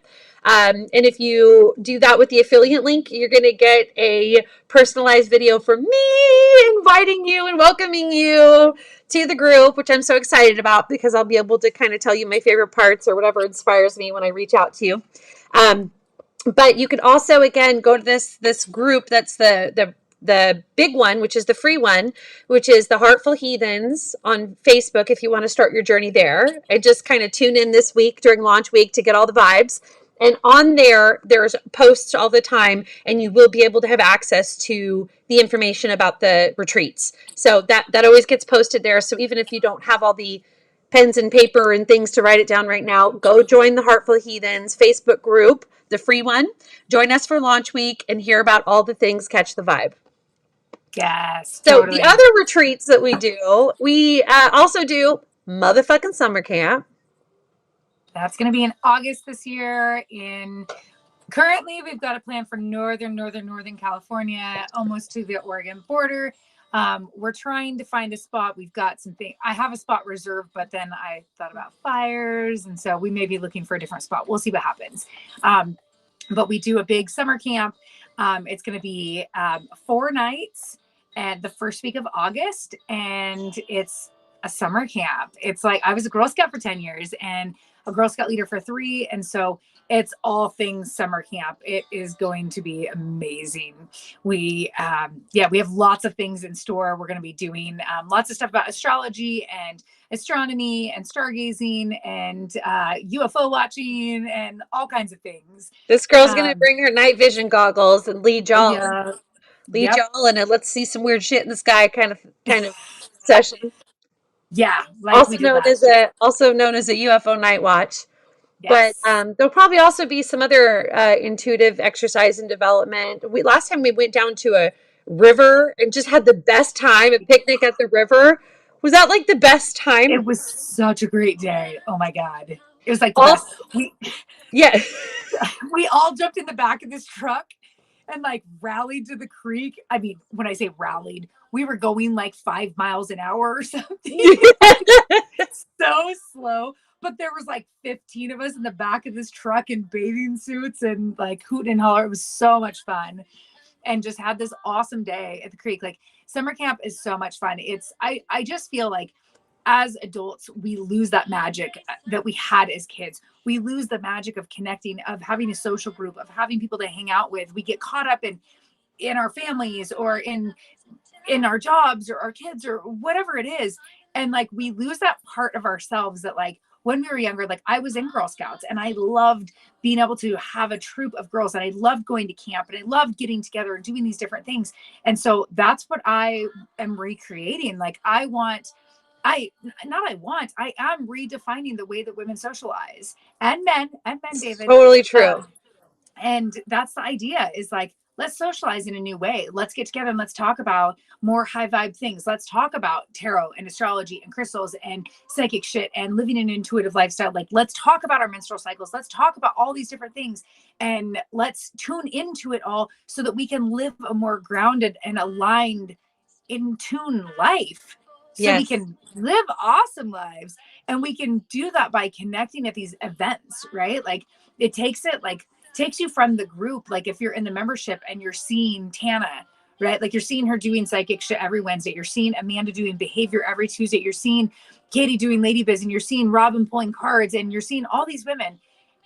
And if you do that with the affiliate link, you're going to get a personalized video from me inviting you and welcoming you to the group, which I'm so excited about, because I'll be able to kind of tell you my favorite parts or whatever inspires me when I reach out to you. But you could also, again, go to this group that's the big one, which is the free one, which is the Heartful Heathens on Facebook, if you want to start your journey there. I just kind of tune in this week during launch week to get all the vibes. And on there's posts all the time, and you will be able to have access to the information about the retreats. So that always gets posted there. So even if you don't have all the pens and paper and things to write it down right now, go join the Heartful Heathens Facebook group, the free one. Join us for launch week and hear about all the things. Catch the vibe. Yes. So totally. The other retreats that we do, we also do motherfucking summer camp. That's going to be in August this year. Currently, we've got a plan for northern California, almost to the Oregon border. We're trying to find a spot. We've got something. I have a spot reserved, but then I thought about fires, and so we may be looking for a different spot. We'll see what happens. But we do a big summer camp. It's going to be 4 nights and the first week of August, and it's a summer camp. It's like, I was a Girl Scout for 10 years and a Girl Scout leader for 3. And so it's all things summer camp. It is going to be amazing. We have lots of things in store. We're going to be doing lots of stuff about astrology and astronomy and stargazing and UFO watching and all kinds of things. This girl's going to bring her night vision goggles and lead y'all. Yeah. Lead y'all in a let's see some weird shit in the sky kind of session. Yeah, like also known as a UFO night watch. Yes. But there'll probably also be some other intuitive exercise and development. Last time we went down to a river and just had the best time, a picnic at the river. Was that like the best time? It was such a great day. Oh my God. It was like the best. Also, We yeah. we all jumped in the back of this truck and like rallied to the creek. I mean, when I say rallied, we were going like 5 miles an hour or something. Like so slow. But there was like 15 of us in the back of this truck in bathing suits and like hooting and holler. It was so much fun. And just had this awesome day at the creek. Like summer camp is so much fun. I just feel like as adults, we lose that magic that we had as kids. We lose the magic of connecting, of having a social group, of having people to hang out with. We get caught up in our families or in our jobs or our kids or whatever it is. And like we lose that part of ourselves that like when we were younger, like I was in Girl Scouts and I loved being able to have a troop of girls and I loved going to camp and I loved getting together and doing these different things. And so that's what I am recreating. Like I am redefining the way that women socialize and men, David. Totally true. Um, and that's the idea is like, let's socialize in a new way. Let's get together and let's talk about more high vibe things. Let's talk about tarot and astrology and crystals and psychic shit and living an intuitive lifestyle. Like, let's talk about our menstrual cycles. Let's talk about all these different things and let's tune into it all so that we can live a more grounded and aligned, in tune life. So we can live awesome lives. And we can do that by connecting at these events, right? Like it takes you from the group. Like if you're in the membership and you're seeing Tana, right? Like you're seeing her doing psychic shit every Wednesday. You're seeing Amanda doing behavior every Tuesday. You're seeing Katie doing lady biz and you're seeing Robin pulling cards and you're seeing all these women.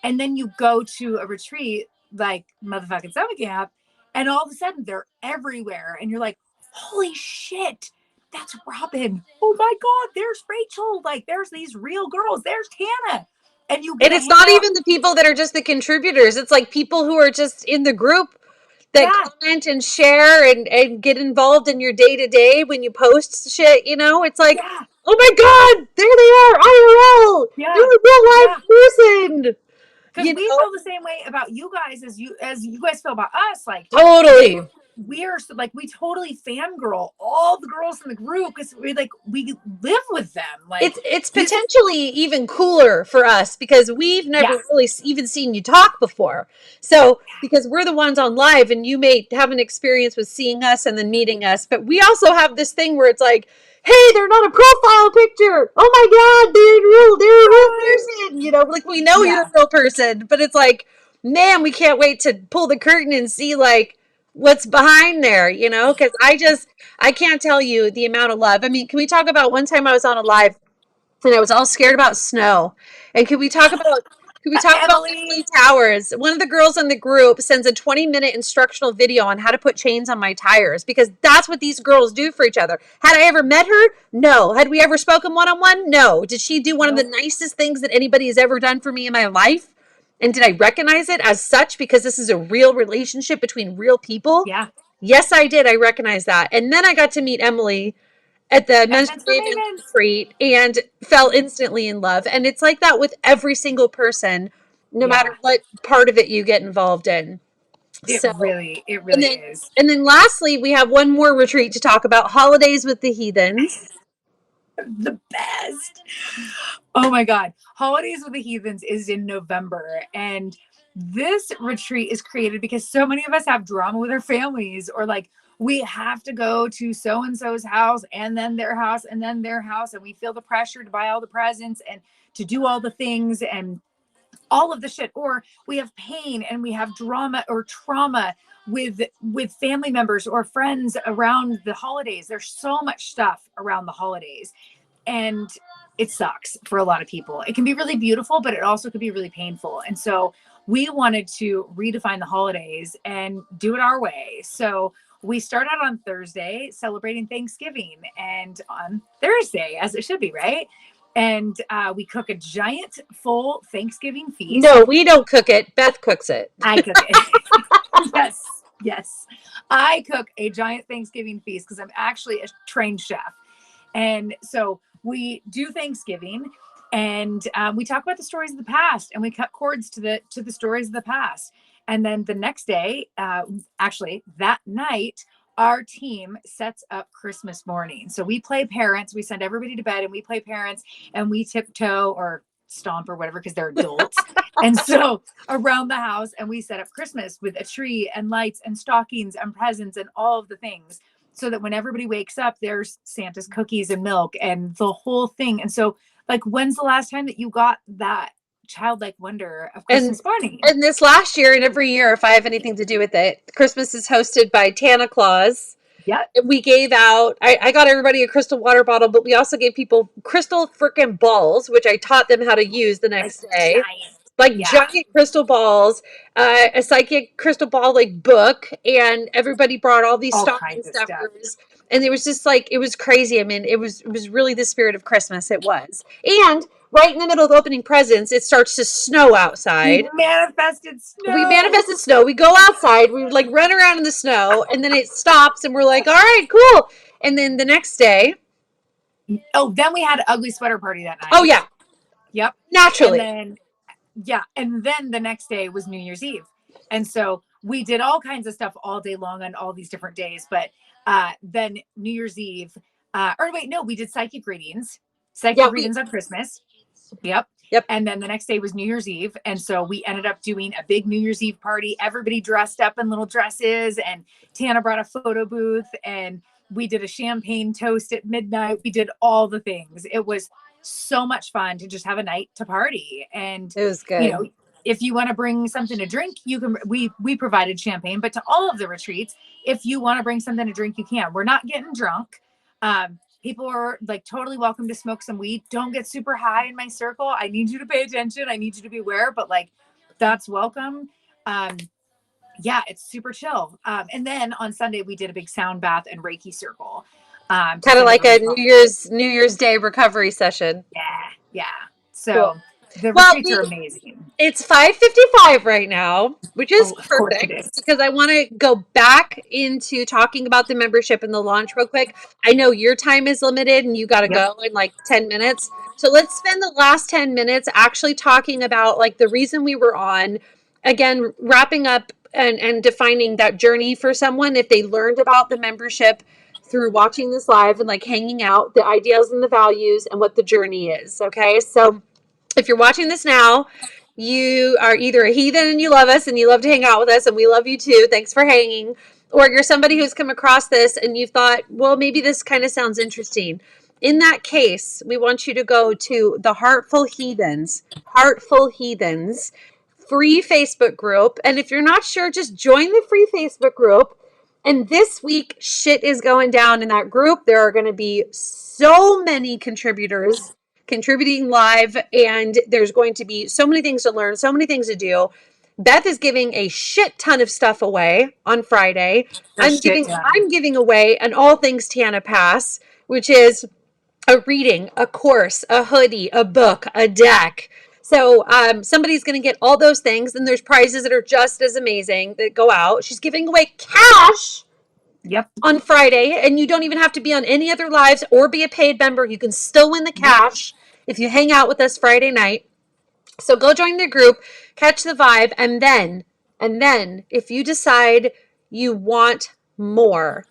And then you go to a retreat like motherfucking summer camp and all of a sudden they're everywhere. And you're like, holy shit, that's Robin. Oh my God, there's Rachel. Like there's these real girls. There's Tana. And it's not even the people that are just the contributors. It's like people who are just in the group that comment and share and get involved in your day to day when you post shit, you know? It's like, oh my God, there they are, IRL. They're a real life person. Because we feel the same way about you guys as you guys feel about us. Like totally. We're like we totally fangirl all the girls in the group because we live with them. Like it's potentially even cooler for us because we've never really even seen you talk before. So because we're the ones on live and you may have an experience with seeing us and then meeting us, but we also have this thing where it's like, hey, they're not a profile picture. Oh my God, they're a real person. You know, like we know you're a real person, but it's like, man, we can't wait to pull the curtain and see like what's behind there, you know, because I can't tell you the amount of love. I mean, can we talk about one time I was on a live and I was all scared about snow? And can we talk about Emily Towers? One of the girls in the group sends a 20-minute instructional video on how to put chains on my tires because that's what these girls do for each other. Had I ever met her? No. Had we ever spoken one-on-one? No. Did she do one of the nicest things that anybody has ever done for me in my life? And did I recognize it as such because this is a real relationship between real people? Yeah. Yes, I did. I recognize that. And then I got to meet Emily at the Men's retreat and fell instantly in love. And it's like that with every single person, no matter what part of it you get involved in. It really is. And then lastly, we have one more retreat to talk about, Holidays with the Heathens. The best. Oh my God. Holidays with the Heathens is in November. And this retreat is created because so many of us have drama with our families or like we have to go to so-and-so's house and then their house and then their house. And we feel the pressure to buy all the presents and to do all the things and all of the shit. Or we have pain and we have drama or trauma with family members or friends around the holidays. There's so much stuff around the holidays and it sucks for a lot of people. It can be really beautiful, but it also could be really painful. And so we wanted to redefine the holidays and do it our way. So we start out on Thursday celebrating Thanksgiving and on Thursday, as it should be, right? And we cook a giant full Thanksgiving feast. No, we don't cook it. Beth cooks it. I cook it. Yes. I cook a giant Thanksgiving feast because I'm actually a trained chef. And so we do Thanksgiving and we talk about the stories of the past and we cut cords to the stories of the past. And then the next day, actually that night, our team sets up Christmas morning. So we play parents, we send everybody to bed and we play parents and we tiptoe or stomp or whatever because they're adults. And so around the house and we set up Christmas with a tree and lights and stockings and presents and all of the things so that when everybody wakes up, there's Santa's cookies and milk and the whole thing. And so like, when's the last time that you got that childlike wonder of Christmas morning? And this last year and every year, if I have anything to do with it, Christmas is hosted by Tana Claus. Yep. We gave out, I got everybody a crystal water bottle, but we also gave people crystal freaking balls, which I taught them how to use the next day. Giant crystal balls, a psychic crystal ball like book, and everybody brought all these stocking stuffers. And it was just like, it was crazy. I mean, it was really the spirit of Christmas. It was. And right in the middle of opening presents, it starts to snow outside. We manifested snow. We go outside. We like run around in the snow, and then it stops, and we're like, all right, cool. And then the next day. Oh, then we had an ugly sweater party that night. Oh, yeah. Yep. Naturally. And then the next day was New Year's Eve. And so we did all kinds of stuff all day long on all these different days. But then New Year's Eve, we did psychic readings. Readings on Christmas. Yep. And then the next day was New Year's Eve. And so we ended up doing a big New Year's Eve party. Everybody dressed up in little dresses, and Tana brought a photo booth, and we did a champagne toast at midnight. We did all the things. It was so much fun to just have a night to party. And it was good. You know, if you want to bring something to drink, you can. We provided champagne, but to all of the retreats, if you want to bring something to drink, you can. We're not getting drunk. People are like totally welcome to smoke some weed. Don't get super high in my circle. I need you to pay attention. I need you to be aware, but like that's welcome. It's super chill. And then on Sunday we did a big sound bath and Reiki circle. Kind of like a New Year's Day recovery session. Yeah. So cool. The retreats are amazing. It's 5:55 right now, which is perfect because I want to go back into talking about the membership and the launch real quick. I know your time is limited and you got to go in like 10 minutes. So let's spend the last 10 minutes actually talking about like the reason we were on, again, wrapping up and defining that journey for someone if they learned about the membership through watching this live and like hanging out, the ideas and the values and what the journey is. Okay. So if you're watching this now, you are either a heathen and you love us and you love to hang out with us and we love you too. Thanks for hanging. Or you're somebody who's come across this and you thought, well, maybe this kind of sounds interesting. In that case, we want you to go to the Heartful Heathens free Facebook group. And if you're not sure, just join the free Facebook group. And this week, shit is going down in that group. There are going to be so many contributors contributing live, and there's going to be so many things to learn, so many things to do. Beth is giving a shit ton of stuff away on Friday. I'm giving away an all things Tana pass, which is a reading, a course, a hoodie, a book, a deck. So somebody's going to get all those things, and there's prizes that are just as amazing that go out. She's giving away cash. Yep. On Friday, and you don't even have to be on any other lives or be a paid member. You can still win the cash if you hang out with us Friday night. So go join the group, catch the vibe, and then if you decide you want more,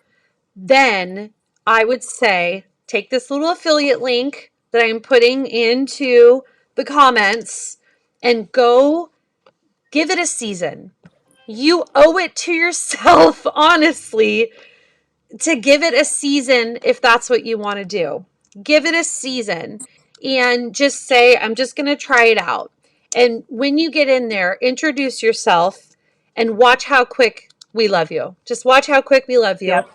then I would say take this little affiliate link that I'm putting into the comments and go give it a season. You owe it to yourself, honestly, to give it a season if that's what you want to do. Give it a season and just say, I'm just going to try it out. And when you get in there, introduce yourself and watch how quick we love you. Just watch how quick we love you. Yep.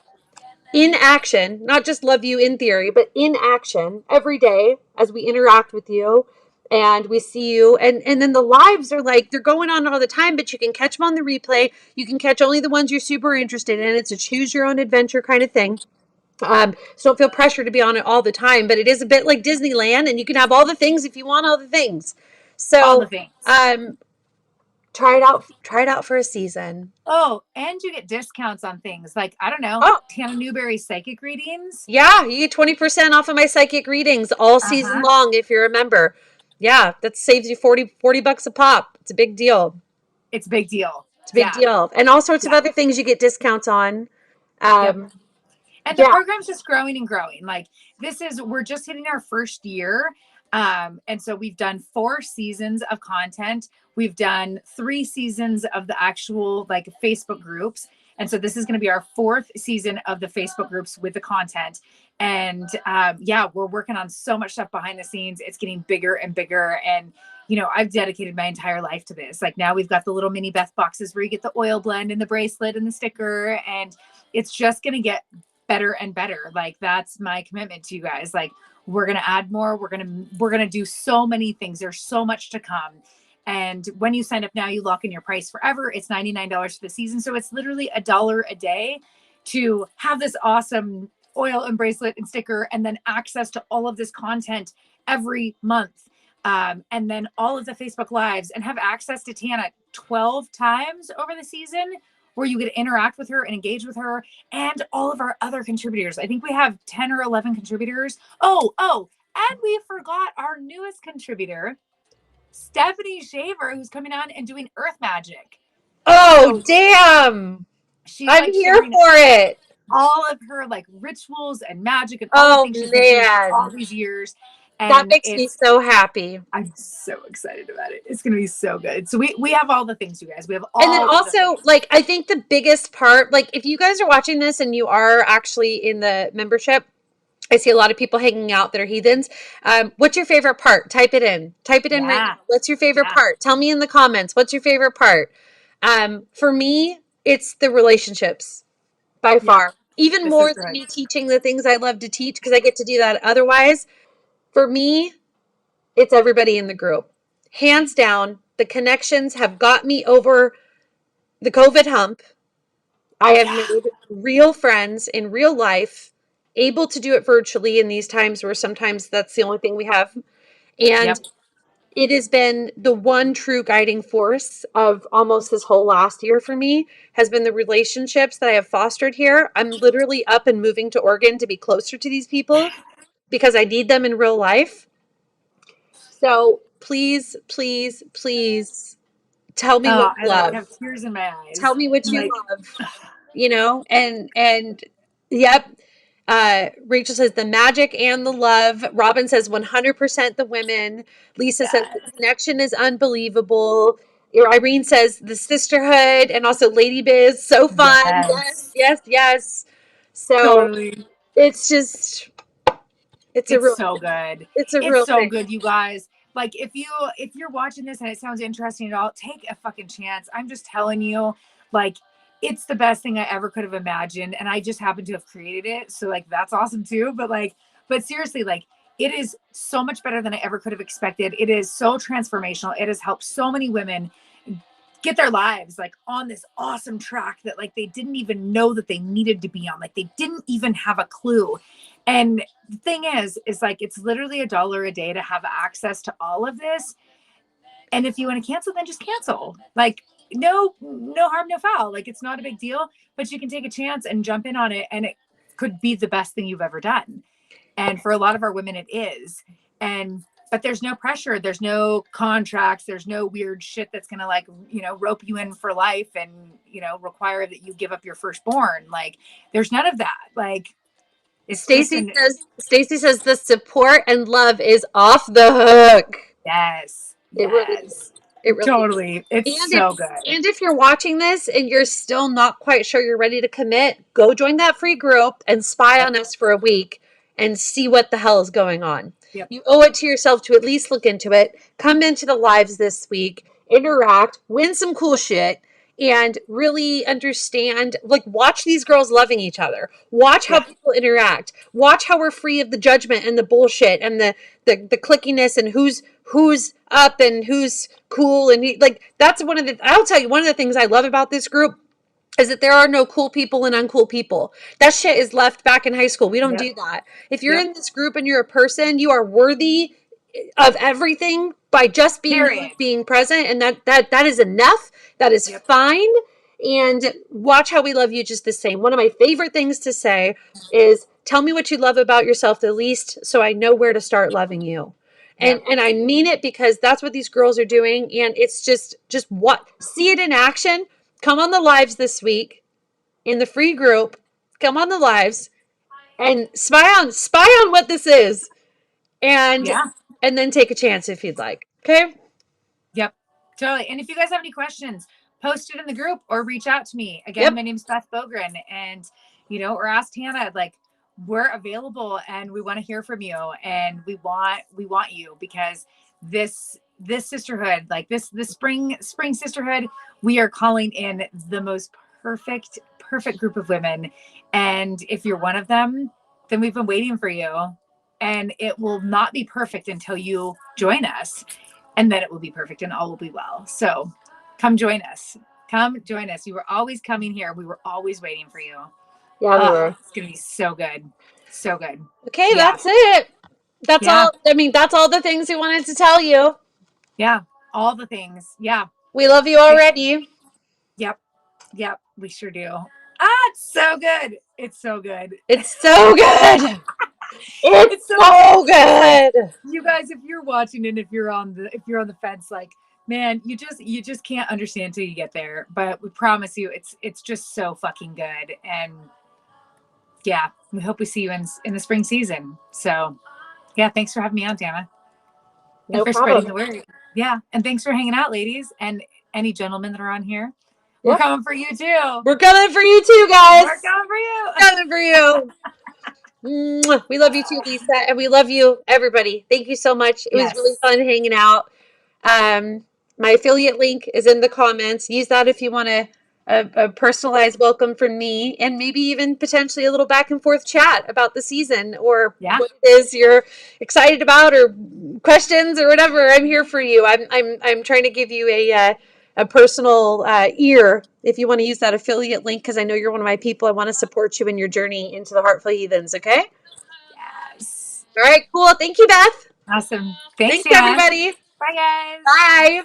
In action, not just love you in theory, but in action every day as we interact with you. And we see you, and then the lives are like, they're going on all the time, but you can catch them on the replay. You can catch only the ones you're super interested in. It's a choose your own adventure kind of thing. So don't feel pressure to be on it all the time, but it is a bit like Disneyland, and you can have all the things if you want all the things. So all the things. Try it out for a season. Oh, and you get discounts on things like, I don't know, Tana Newberry's psychic readings. Yeah, you get 20% off of my psychic readings all season long if you're a member. Yeah, that saves you $40 a pop. It's a big deal. It's a big deal. It's a big deal. And all sorts of other things you get discounts on. Yep. Um, And the yeah. program's just growing and growing. Like we're just hitting our first year. And so we've done 4 seasons of content. We've done 3 seasons of the actual like Facebook groups. And so this is going to be our 4th season of the Facebook groups with the content. And yeah, we're working on so much stuff behind the scenes. It's getting bigger and bigger. And, you know, I've dedicated my entire life to this. Like now we've got the little mini Beth boxes where you get the oil blend and the bracelet and the sticker. And it's just going to get better and better. Like that's my commitment to you guys. Like we're going to add more. We're going to do so many things. There's so much to come. And when you sign up now, you lock in your price forever. It's $99 for the season. So it's literally $1 a day to have this awesome oil and bracelet and sticker, and then access to all of this content every month. And then all of the Facebook lives, and have access to Tana 12 times over the season, where you get to interact with her and engage with her and all of our other contributors. I think we have 10 or 11 contributors. And we forgot our newest contributor, Stephanie Shaver, who's coming on and doing Earth Magic. Oh, so, damn. I'm like here for it. All of her like rituals and magic and all the things she's been doing for all these years. And that makes me so happy. I'm so excited about it. It's going to be so good. So we have all the things, you guys. We have all. And then also, like, I think the biggest part, like, if you guys are watching this and you are actually in the membership, I see a lot of people hanging out that are heathens. What's your favorite part? Type it in. Type it in right now. What's your favorite part? Tell me in the comments. What's your favorite part? For me, it's the relationships by far. Even more than me teaching the things I love to teach, because I get to do that otherwise. For me, it's everybody in the group. Hands down, the connections have got me over the COVID hump. I have made real friends in real life, able to do it virtually in these times where sometimes that's the only thing we have. And it has been the one true guiding force of almost this whole last year for me, has been the relationships that I have fostered here. I'm literally up and moving to Oregon to be closer to these people because I need them in real life. So please, please, please tell me what you love. I have tears in my eyes. Tell me what you love. You know, and yep. Rachel says the magic and the love. Robin says 100% the women. Lisa says the connection is unbelievable. Irene says the sisterhood and also Lady Biz. So fun. Yes. So totally. It's just, it's so good. It's so good, you guys. Like if you're watching this and it sounds interesting at all, take a fucking chance. I'm just telling you, like, it's the best thing I ever could have imagined. And I just happen to have created it. So like, that's awesome too. But seriously, like it is so much better than I ever could have expected. It is so transformational. It has helped so many women get their lives like on this awesome track that like they didn't even know that they needed to be on. Like they didn't even have a clue. And the thing is like, it's literally $1 a day to have access to all of this. And if you want to cancel, then just cancel. Like, no harm, no foul. Like it's not a big deal, but you can take a chance and jump in on it. And it could be the best thing you've ever done. And for a lot of our women, it is. But there's no pressure. There's no contracts. There's no weird shit that's going to like, rope you in for life and, require that you give up your firstborn. Like there's none of that. Like Stacy says the support and love is off the hook. Yes. It really is. It really totally. It's so good. And if you're watching this and you're still not quite sure you're ready to commit, go join that free group and spy on us for a week and see what the hell is going on. Yep. You owe it to yourself to at least look into it. Come into the lives this week, interact, win some cool shit, and really understand, like, watch these girls loving each other. Watch how people interact. Watch how we're free of the judgment and the bullshit and the clickiness and who's up and who's cool. And like, that's I'll tell you, one of the things I love about this group is that there are no cool people and uncool people. That shit is left back in high school. We don't do that. If you're in this group and you're a person, you are worthy of everything by just being present. And that is enough. That is fine. And watch how we love you just the same. One of my favorite things to say is tell me what you love about yourself the least so I know where to start loving you. And I mean it because that's what these girls are doing. And it's just see it in action. Come on the lives this week in the free group. come on the lives, and spy on what this is, and Yeah. and then take a chance if you'd like. Okay. Yep. Totally. And if you guys have any questions, post it in the group or reach out to me. Again, Yep. my name's Beth Belgran, and or ask Tana. Like, we're available and we want to hear from you, and we want you, because this sisterhood, like this spring sisterhood, we are calling in the most perfect group of women. And if you're one of them, then we've been waiting for you, and it will not be perfect until you join us. And then it will be perfect and all will be well. So come join us. Come join us. You were always coming here. We were always waiting for you. Yeah, we were. It's going to be so good. So good. Okay, Yeah. that's it. That's Yeah. all. I mean, that's all the things we wanted to tell you. Yeah. All the things. Yeah. We love you already. Yep. Yep. We sure do. It's so good. It's so good. It's so good. It's so good. You guys, if you're watching and if you're on the fence, like, man, you just can't understand till you get there. But we promise you, it's just so fucking good. And yeah, we hope we see you in the spring season. So yeah, thanks for having me on, Tana. No and for problem. spreading the word. Yeah. And thanks for hanging out, ladies, and any gentlemen that are on here. Yep. We're coming for you too. We're coming for you too, guys. We're coming for you. Coming for you. We love you too, Lisa, and we love you, everybody. Thank you so much. It was really fun hanging out. My affiliate link is in the comments. Use that if you want a personalized welcome from me, and maybe even potentially a little back and forth chat about the season, or what it is you're excited about, or questions or whatever. I'm here for you. I'm trying to give you a personal ear if you want to use that affiliate link, because I know you're one of my people. I want to support you in your journey into the Heartful Heathens. Okay. Yes. All right. Cool. Thank you, Beth. Awesome. Thanks everybody. Bye, guys. Bye.